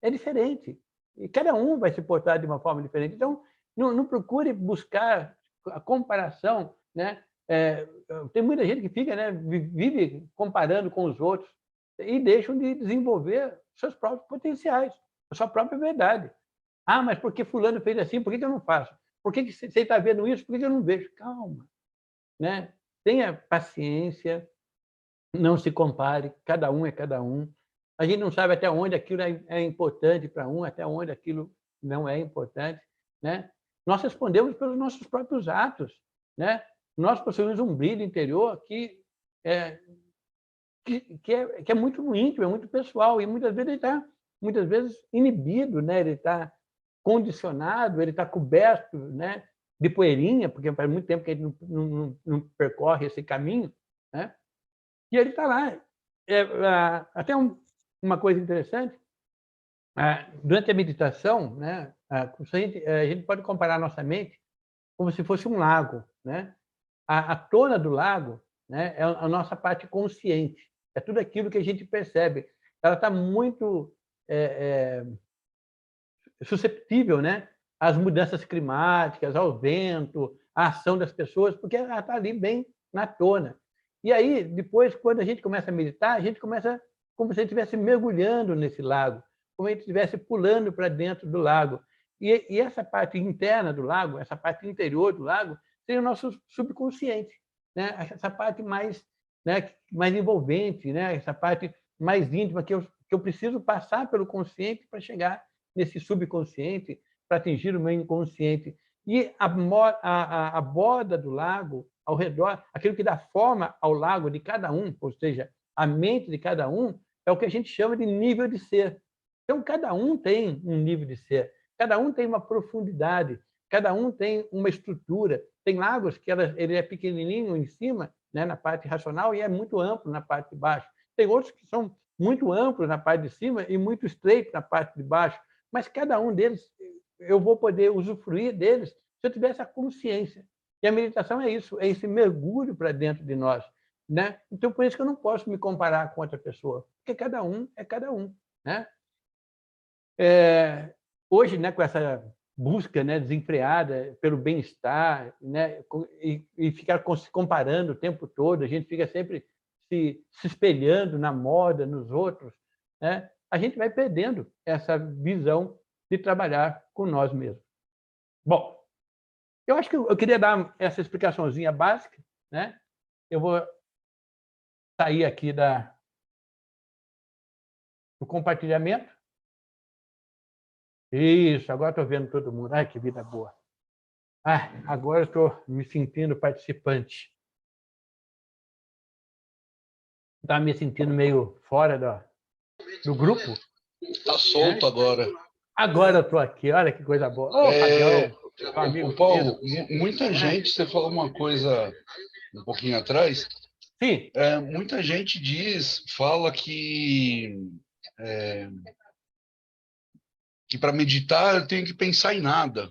Speaker 1: é diferente. E cada um vai se portar de uma forma diferente. Então, não procure buscar a comparação. Né? Tem muita gente que fica, né, vive comparando com os outros e deixam de desenvolver seus próprios potenciais, a sua própria verdade. Ah, mas porque fulano fez assim, por que eu não faço? Por que você está vendo isso, por que eu não vejo? Calma. Né? Tenha paciência, não se compare, cada um é cada um. A gente não sabe até onde aquilo é importante para um, até onde aquilo não é importante. Né? Nós respondemos pelos nossos próprios atos. Né? Nós possuímos um brilho interior que é muito íntimo, é muito pessoal, e muitas vezes ele está inibido, né? Ele está condicionado, ele está coberto, né, de poeirinha, porque faz muito tempo que ele não percorre esse caminho, né? E ele está lá. Até uma coisa interessante, durante a meditação, né, a gente pode comparar a nossa mente como se fosse um lago. Né? A tona do lago, né, é a nossa parte consciente, é tudo aquilo que a gente percebe. Ela está muito susceptível, né, às mudanças climáticas, ao vento, à ação das pessoas, porque ela está ali bem na tona. E aí, depois, quando a gente começa a meditar, a gente começa como se a gente estivesse mergulhando nesse lago, como se a gente estivesse pulando para dentro do lago. E essa parte interna do lago, essa parte interior do lago, seria o nosso subconsciente, né? Essa parte mais, né, mais envolvente, né? Essa parte mais íntima que eu preciso passar pelo consciente para chegar nesse subconsciente, para atingir o meu inconsciente. E a borda do lago, ao redor, aquilo que dá forma ao lago de cada um, ou seja, a mente de cada um, é o que a gente chama de nível de ser. Então, cada um tem um nível de ser, cada um tem uma profundidade, cada um tem uma estrutura. Tem lagos que ele é pequenininho em cima, né, na parte racional, e é muito amplo na parte de baixo. Tem outros que são muito amplos na parte de cima e muito estreitos na parte de baixo. Mas cada um deles, eu vou poder usufruir deles se eu tiver essa consciência. E a meditação é isso, é esse mergulho para dentro de nós, né? Então, por isso que eu não posso me comparar com outra pessoa, porque cada um é cada um, né? Hoje, né, com essa busca, né, desenfreada pelo bem-estar, né, e ficar se comparando o tempo todo, a gente fica sempre se espelhando na moda, nos outros, né? A gente vai perdendo essa visão de trabalhar com nós mesmos. Bom, eu acho que eu queria dar essa explicaçãozinha básica, né? Eu vou sair aqui do compartilhamento. Isso, agora estou vendo todo mundo. Ai, que vida boa. Agora estou me sentindo participante. Estava me sentindo meio fora do grupo.
Speaker 4: Está solto agora.
Speaker 1: Agora eu estou aqui, olha que coisa boa. Ô, Fabião,
Speaker 4: Paulo, muita gente, você falou uma coisa um pouquinho atrás.
Speaker 1: Sim.
Speaker 4: Muita gente fala que para meditar eu tenho que pensar em nada.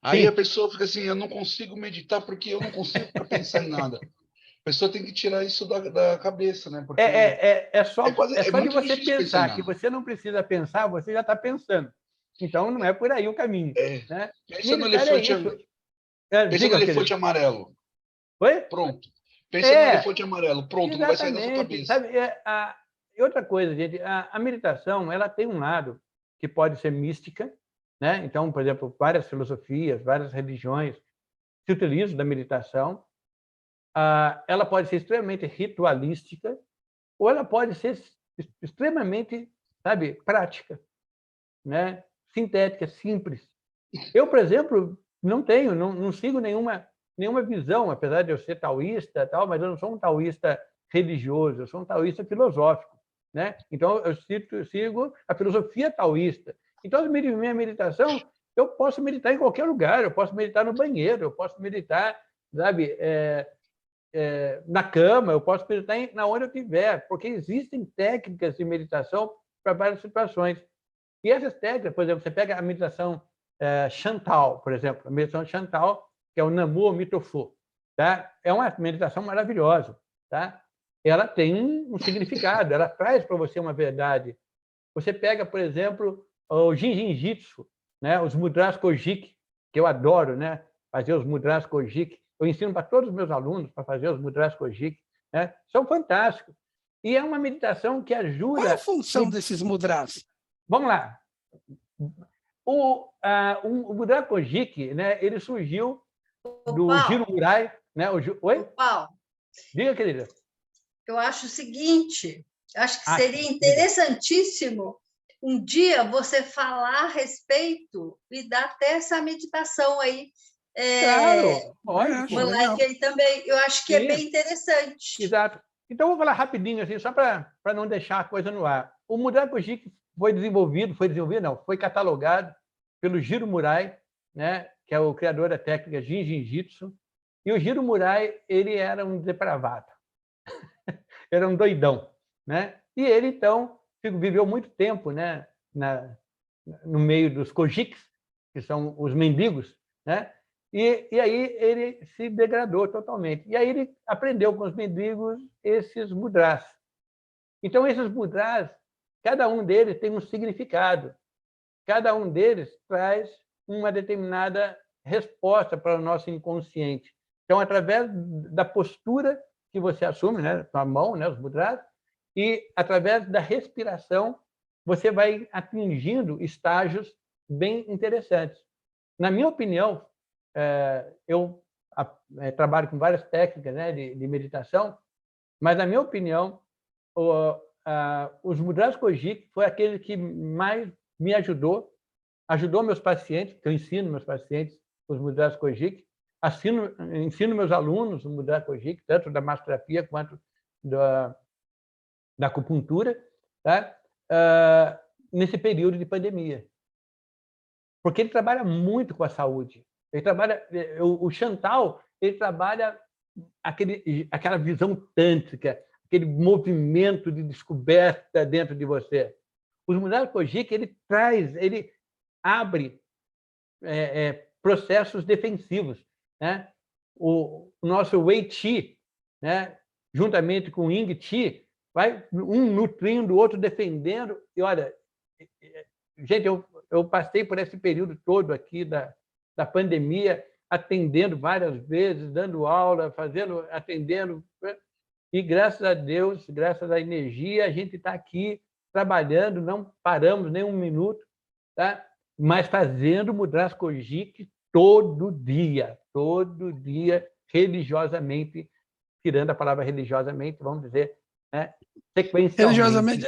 Speaker 4: Aí
Speaker 1: Sim.
Speaker 4: a pessoa fica assim, eu não consigo meditar porque eu não consigo pensar em nada. A pessoa tem que tirar isso da cabeça, né? Porque
Speaker 1: só de você pensar que
Speaker 4: nada.
Speaker 1: você não precisa pensar, você já está pensando. Então, não é por aí o caminho. Né?
Speaker 4: Pensa no elefante, pensa no elefante amarelo.
Speaker 1: Oi?
Speaker 4: Pronto. Pensa no elefante amarelo. Pronto, não vai sair da sua cabeça.
Speaker 1: Sabe, e outra coisa, gente, a meditação ela tem um lado que pode ser mística, né? Então, por exemplo, várias filosofias, várias religiões se utilizam da meditação. Ela pode ser extremamente ritualística ou ela pode ser extremamente, sabe, prática, né? Sintética, simples. Eu, por exemplo, não sigo nenhuma visão, apesar de eu ser taoísta, tal, mas eu não sou um taoísta religioso, eu sou um taoísta filosófico, né? Então eu sigo a filosofia taoísta. Então, minha meditação, eu posso meditar em qualquer lugar, eu posso meditar no banheiro, eu posso meditar, sabe, na cama, eu posso meditar na onde eu estiver, porque existem técnicas de meditação para várias situações. E essas técnicas, por exemplo, você pega a meditação Chantal, por exemplo, a meditação Chantal, que é o Namu Mitofu, tá? É uma meditação maravilhosa, tá? Ela tem um significado, ela traz para você uma verdade. Você pega, por exemplo, o Jinjitsu, né? Os Mudras Kojiki, que eu adoro, né? Fazer os Mudras Kojiki. Eu ensino para todos os meus alunos para fazer os Mudras Kojiki, né? São fantásticos. E é uma meditação que ajuda...
Speaker 5: Qual é a função desses mudras?
Speaker 1: Vamos lá. O Mudra Kojiki, né, ele surgiu do Jiro Murai, né? Oi?
Speaker 3: Paulo,
Speaker 1: Diga, querida.
Speaker 3: Eu acho o seguinte, acho que seria interessantíssimo um dia você falar a respeito e dar até essa meditação aí.
Speaker 1: Claro, ótimo.
Speaker 3: Uma live aí também. Eu acho que é bem interessante.
Speaker 1: Exato. Então, vou falar rapidinho, assim, só para não deixar a coisa no ar. O Mudra Kojiki foi catalogado pelo Jiro Murai, né, que é o criador da técnica Jinjitsu. E o Jiro Murai, ele era um depravado. Era um doidão, né? E ele, então, viveu muito tempo, né, no meio dos kojiks, que são os mendigos, né? E aí ele se degradou totalmente. E aí ele aprendeu com os mendigos esses mudras. Então, esses mudras, cada um deles tem um significado. Cada um deles traz uma determinada resposta para o nosso inconsciente. Então, através da postura que você assume, né, com a mão, né, os mudras, e através da respiração, você vai atingindo estágios bem interessantes. Na minha opinião, eu trabalho com várias técnicas, né, de meditação, mas, na minha opinião, os mudras Kojiki foi aquele que mais me ajudou meus pacientes, que eu ensino meus pacientes os mudras Kojiki, ensino meus alunos o mudra Kojiki, tanto da massoterapia quanto da acupuntura, tá? Nesse período de pandemia. Porque ele trabalha muito com a saúde. O Chantal, ele trabalha aquela visão tântrica, aquele movimento de descoberta dentro de você. Os mudras Kojiki, ele abre processos defensivos, né? O nosso Wei Qi, né, juntamente com o Ying Qi, vai um nutrindo, o outro defendendo. E olha, gente, eu passei por esse período todo aqui da pandemia, atendendo várias vezes, dando aula, atendendo, e graças a Deus, graças à energia, a gente está aqui trabalhando, não paramos nem um minuto, tá? Mas fazendo mudras Kojiki todo dia, religiosamente, tirando a palavra religiosamente, vamos dizer, né, sequencialmente.
Speaker 5: Religiosamente,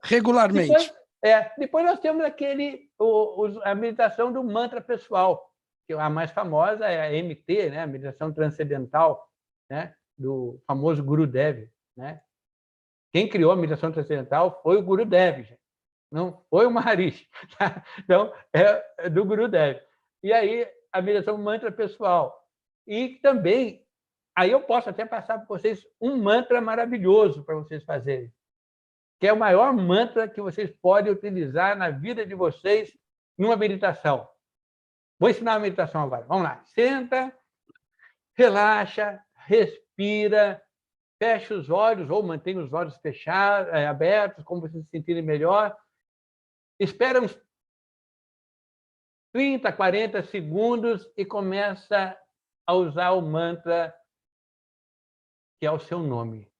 Speaker 5: regularmente.
Speaker 1: Depois nós temos a meditação do mantra pessoal, que a mais famosa é a MT, né, a meditação transcendental, né, do famoso Gurudev, né? Quem criou a meditação transcendental foi o Gurudev, gente. Não foi o Maharishi. Tá? Então, é do Gurudev. E aí, a meditação mantra pessoal. E também, aí eu posso até passar para vocês um mantra maravilhoso para vocês fazerem, que é o maior mantra que vocês podem utilizar na vida de vocês numa meditação. Vou ensinar a meditação agora. Vamos lá. Senta, relaxa, respira, fecha os olhos ou mantém os olhos fechados, abertos, como vocês se sentirem melhor. Espera uns 30, 40 segundos e começa a usar o mantra que é o seu nome.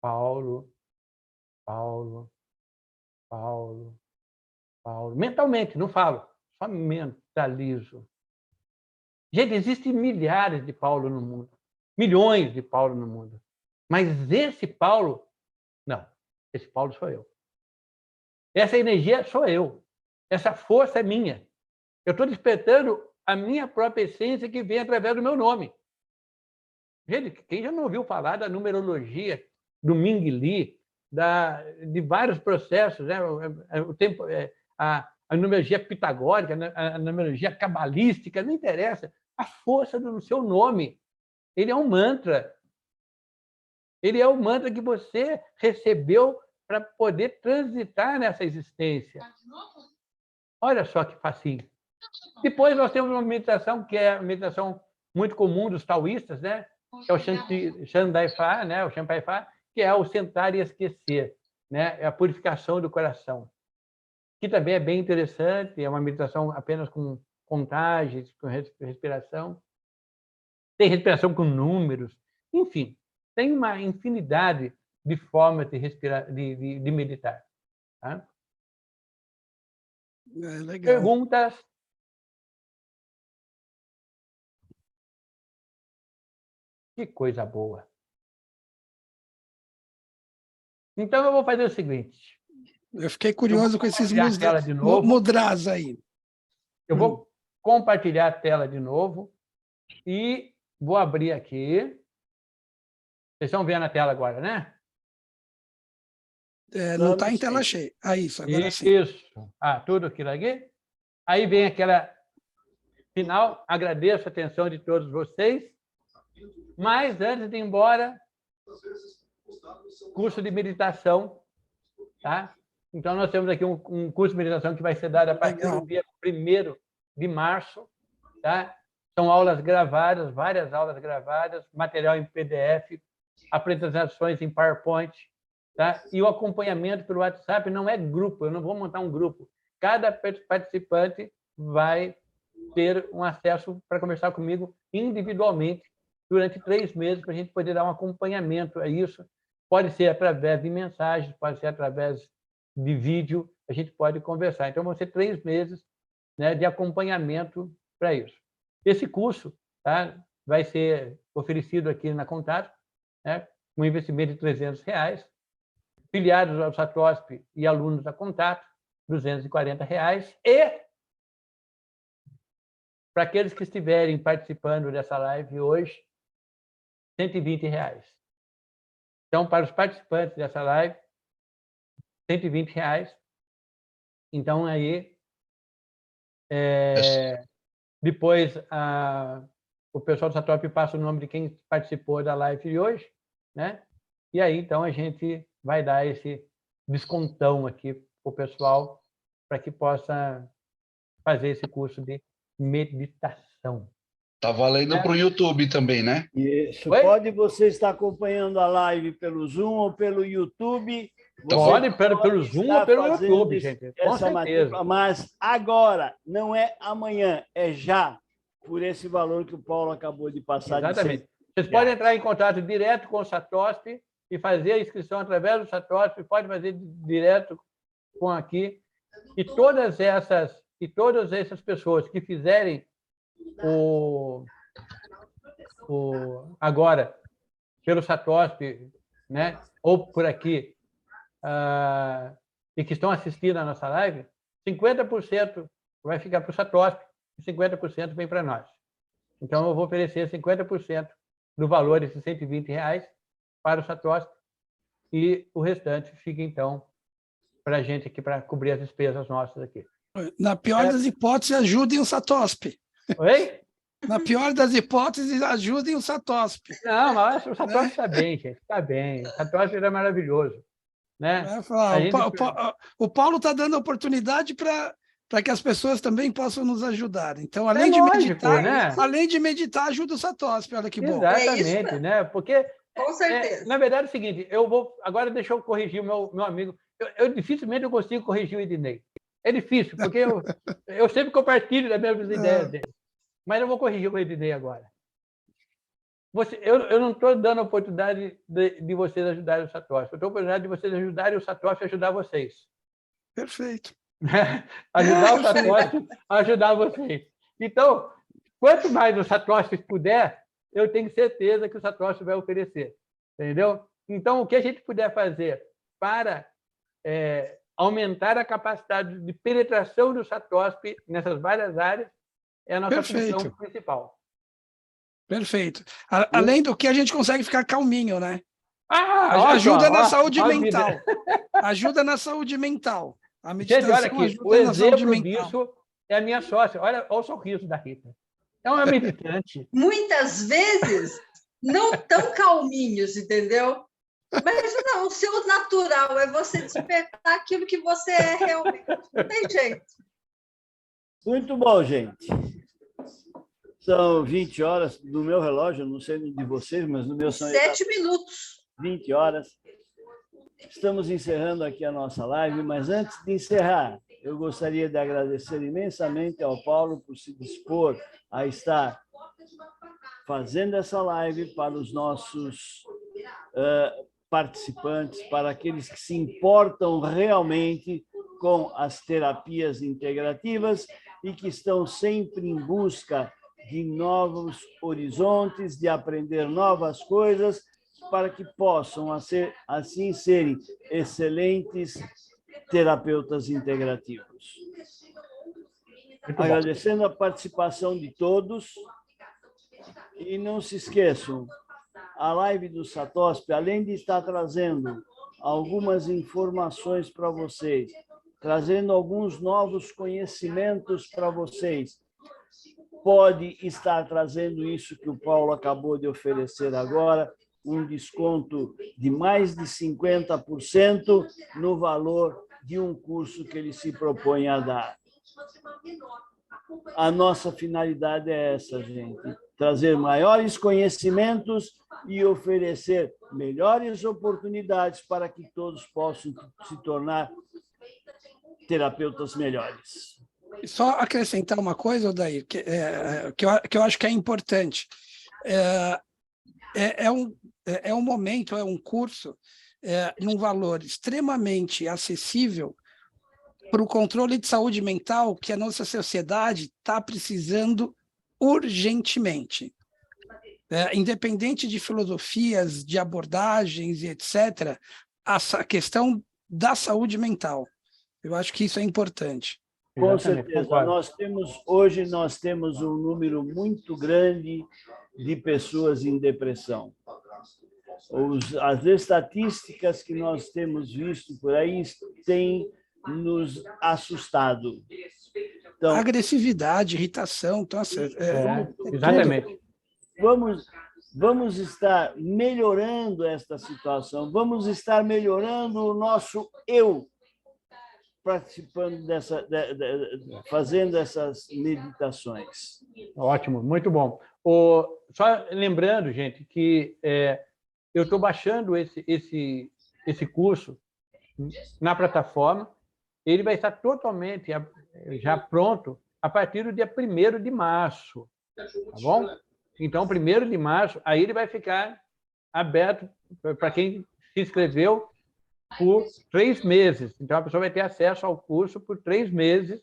Speaker 1: Paulo, Paulo, Paulo, Paulo. Mentalmente, não falo, só mentalizo. Gente, existem milhares de Paulo no mundo, milhões de Paulo no mundo. Mas esse Paulo, não, esse Paulo sou eu. Essa energia sou eu. Essa força é minha. Eu estou despertando a minha própria essência que vem através do meu nome. Gente, quem já não ouviu falar da numerologia, do Ming Li, de vários processos, né? A numerologia pitagórica, a numerologia cabalística, não interessa. A força do seu nome. Ele é um mantra. Ele é o mantra que você recebeu para poder transitar nessa existência. Olha só que facinho. Depois nós temos uma meditação que é a meditação muito comum dos taoístas, né? Que é o Shandai-Fa, né? O Shampai-Fa, que é o sentar e esquecer, né? É a purificação do coração. Que também é bem interessante, é uma meditação apenas com contagens, com respiração. Tem respiração com números, enfim, tem uma infinidade de formas de respirar, de meditar. Tá?
Speaker 5: Legal.
Speaker 1: Perguntas? Que coisa boa. Então, eu vou fazer o seguinte.
Speaker 5: Eu fiquei curioso com esses
Speaker 1: mudras
Speaker 5: aí.
Speaker 1: Eu vou compartilhar a tela de novo e vou abrir aqui. Vocês estão vendo a tela agora, né?
Speaker 5: Não está em tela cheia. Isso, agora sim.
Speaker 1: Isso. Tudo aquilo aqui. Aí vem aquela final. Agradeço a atenção de todos vocês. Mas, antes de ir embora, curso de meditação. Tá? Então, nós temos aqui um curso de meditação que vai ser dado a partir do dia 1º de março. Tá? São aulas gravadas, várias aulas gravadas, material em PDF, apresentações em PowerPoint. tá? E o acompanhamento pelo WhatsApp não é grupo, eu não vou montar um grupo. Cada participante vai ter um acesso para conversar comigo individualmente durante 3 meses, para a gente poder dar um acompanhamento a isso. Pode ser através de mensagens, pode ser através de vídeo, a gente pode conversar. Então, vão ser 3 meses, né, de acompanhamento para isso. Esse curso, tá, vai ser oferecido aqui na Contato, né, um investimento de R$300, filiados ao Satosp e alunos da Contato, R$240, e para aqueles que estiverem participando dessa live hoje, R$120. Então, para os participantes dessa live, R$120. Então, aí, depois o pessoal do Satosp passa o nome de quem participou da live de hoje, né? E aí, então, a gente vai dar esse descontão aqui para o pessoal para que possa fazer esse curso de meditação.
Speaker 4: Tá valendo para o YouTube também, né?
Speaker 2: Isso.
Speaker 1: Oi?
Speaker 2: Pode você estar acompanhando a live pelo Zoom ou pelo YouTube.
Speaker 1: Pode pelo Zoom ou pelo YouTube, gente. Com certeza.
Speaker 2: Matrícula, mas agora, não é amanhã, é já, por esse valor que o Paulo acabou de passar.
Speaker 1: Exatamente. Vocês podem entrar em contato direto com o Satosp e fazer a inscrição através do Satosp, pode fazer direto com aqui. E todas essas pessoas que fizerem agora pelo Satosp, né, ou por aqui, e que estão assistindo a nossa live, 50% vai ficar para o Satosp e 50% vem para nós. Então, eu vou oferecer 50% do valor desses R$120 para o Satosp e o restante fica, então, para a gente aqui, para cobrir as despesas nossas aqui.
Speaker 5: Na pior das hipóteses, ajudem o Satosp.
Speaker 1: Oi?
Speaker 5: Na pior das hipóteses, ajudem o Satosp.
Speaker 1: Não, mas o Satosp está bem, gente. Está bem. O Satosp é maravilhoso. Né?
Speaker 5: O Paulo está dando oportunidade para que as pessoas também possam nos ajudar. Então, além de meditar, ajuda o Satosp. Olha que bom.
Speaker 1: Exatamente, né? Porque,
Speaker 3: com certeza.
Speaker 1: Na verdade, é o seguinte, agora deixa eu corrigir o meu amigo. Dificilmente eu consigo corrigir o Ednei. É difícil, porque eu sempre compartilho das mesmas ideias dele. Mas eu vou corrigir o Ednei agora. Eu não estou dando a oportunidade de vocês ajudarem o Satosp. Eu estou dando a oportunidade de vocês ajudarem o Satosp a ajudar vocês.
Speaker 5: Perfeito.
Speaker 1: Ajudar o Satosp a ajudar vocês. Então, quanto mais o Satosp puder, eu tenho certeza que o Satosp vai oferecer. Entendeu? Então, o que a gente puder fazer para aumentar a capacidade de penetração do Satosp nessas várias áreas é a nossa função principal.
Speaker 5: Perfeito. Além do que, a gente consegue ficar calminho, né?
Speaker 1: Ajuda
Speaker 5: na saúde mental. Ajuda na saúde mental. A meditação
Speaker 1: olha aqui, o exemplo disso é a minha sócia. Olha o sorriso da Rita. É uma meditante.
Speaker 3: Muitas vezes não tão calminhos, entendeu? Mas não, o seu natural é você despertar aquilo que você é realmente. Não tem jeito.
Speaker 2: Muito bom, gente. São 20 horas no meu relógio, não sei de vocês, mas no meu são
Speaker 3: 7 minutos.
Speaker 2: 20 horas. Estamos encerrando aqui a nossa live, mas antes de encerrar, eu gostaria de agradecer imensamente ao Paulo por se dispor a estar fazendo essa live para os nossos participantes, para aqueles que se importam realmente com as terapias integrativas e que estão sempre em busca de novos horizontes, de aprender novas coisas, para que possam assim serem excelentes terapeutas integrativos. Agradecendo a participação de todos e não se esqueçam, a live do Satosp, além de estar trazendo algumas informações para vocês, trazendo alguns novos conhecimentos para vocês, pode estar trazendo isso que o Paulo acabou de oferecer agora, um desconto de mais de 50% no valor de um curso que ele se propõe a dar. A nossa finalidade é essa, gente. trazer maiores conhecimentos e oferecer melhores oportunidades para que todos possam se tornar terapeutas melhores.
Speaker 5: Só acrescentar uma coisa, Odair, que eu acho que é importante. É um momento, é um curso num valor extremamente acessível para o controle de saúde mental que a nossa sociedade está precisando urgentemente. Independente de filosofias, de abordagens e etc., a questão da saúde mental. Eu acho que isso é importante.
Speaker 2: Com certeza. Hoje nós temos um número muito grande de pessoas em depressão. As estatísticas que nós temos visto por aí têm nos assustado. Então,
Speaker 5: agressividade, irritação, então,
Speaker 1: exatamente.
Speaker 2: Vamos estar melhorando esta situação, vamos estar melhorando o nosso eu, participando fazendo essas meditações.
Speaker 1: Ótimo, muito bom. Só lembrando, gente, que eu estou baixando esse curso na plataforma. Ele vai estar totalmente já pronto a partir do dia 1º de março, tá bom? Então, 1º de março, aí ele vai ficar aberto para quem se inscreveu por 3 meses. Então, a pessoa vai ter acesso ao curso por 3 meses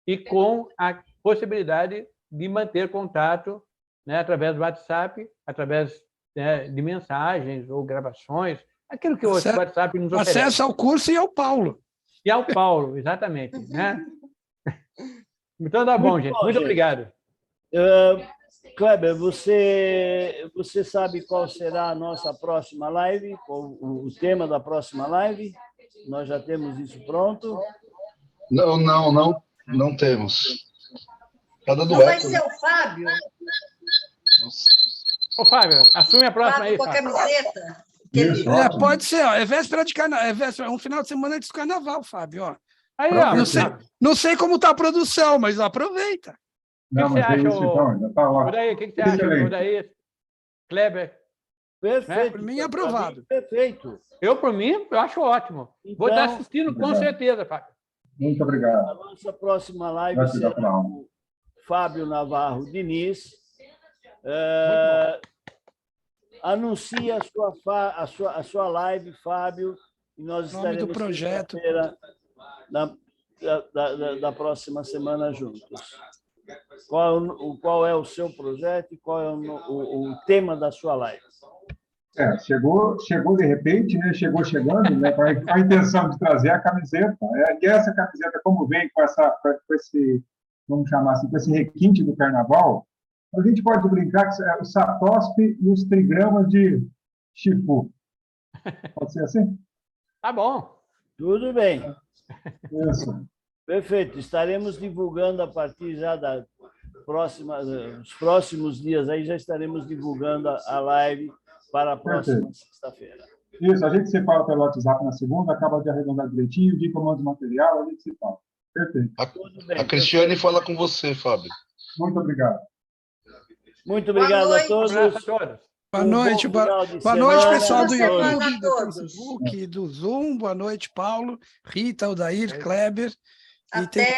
Speaker 1: e com a possibilidade de manter contato, né, através do WhatsApp, através de mensagens ou gravações, aquilo que o WhatsApp nos oferece.
Speaker 5: Acesso ao curso e ao Paulo.
Speaker 1: E ao Paulo, exatamente. Né? Então, tá bom, gente. Muito obrigado.
Speaker 2: Kleber, você sabe qual será a nossa próxima live? O tema da próxima live? Nós já temos isso pronto?
Speaker 4: Não temos. Cada
Speaker 3: Não vai ser o Fábio?
Speaker 1: Ô, Fábio, assume a próxima aí,
Speaker 3: com a
Speaker 1: Fábio.
Speaker 3: camiseta?
Speaker 5: Pode ser, ó, é véspera de carnaval, é um final de semana antes do carnaval, Fábio. Ó.
Speaker 1: Aí, ó,
Speaker 5: não sei como está a produção, mas aproveita.
Speaker 1: O que você acha,
Speaker 6: Odair?
Speaker 1: O que você acha, Odair? Kleber?
Speaker 2: Perfeito.
Speaker 5: Por mim, aprovado.
Speaker 2: Perfeito.
Speaker 1: Por mim, eu acho ótimo.
Speaker 2: Então,
Speaker 1: vou estar assistindo com certeza, Fábio.
Speaker 6: Muito obrigado.
Speaker 2: A nossa próxima live será o Fábio Navarro Diniz. Anuncie a sua live, Fábio, e nós estaremos
Speaker 5: do projeto
Speaker 2: da próxima semana juntos. Qual é o seu projeto e qual é o tema da sua live?
Speaker 6: Chegou de repente, né? Chegando, né? Com a intenção de trazer a camiseta. E essa camiseta, como vem com esse, vamos chamar assim, com esse requinte do carnaval, a gente pode brincar que é o Satosp e os trigramas de Chifu. Pode ser assim?
Speaker 1: Tá bom.
Speaker 2: Tudo bem.
Speaker 6: Isso.
Speaker 2: Perfeito. Estaremos divulgando a partir já dos próximos dias, aí já estaremos divulgando a live para a próxima sexta-feira.
Speaker 6: Isso, a gente se fala pelo WhatsApp na segunda, acaba de arredondar direitinho, o dia que eu mando o material, a gente se fala. Perfeito.
Speaker 4: A Cristiane fala com você, Fábio.
Speaker 6: Muito obrigado.
Speaker 2: Muito obrigado a todos.
Speaker 1: Um abraço a todos.
Speaker 5: Boa noite, boa noite, pessoal do YouTube, do
Speaker 3: todos.
Speaker 5: Facebook, do Zoom. Boa noite, Paulo, Rita, Odair, Kleber.
Speaker 3: Até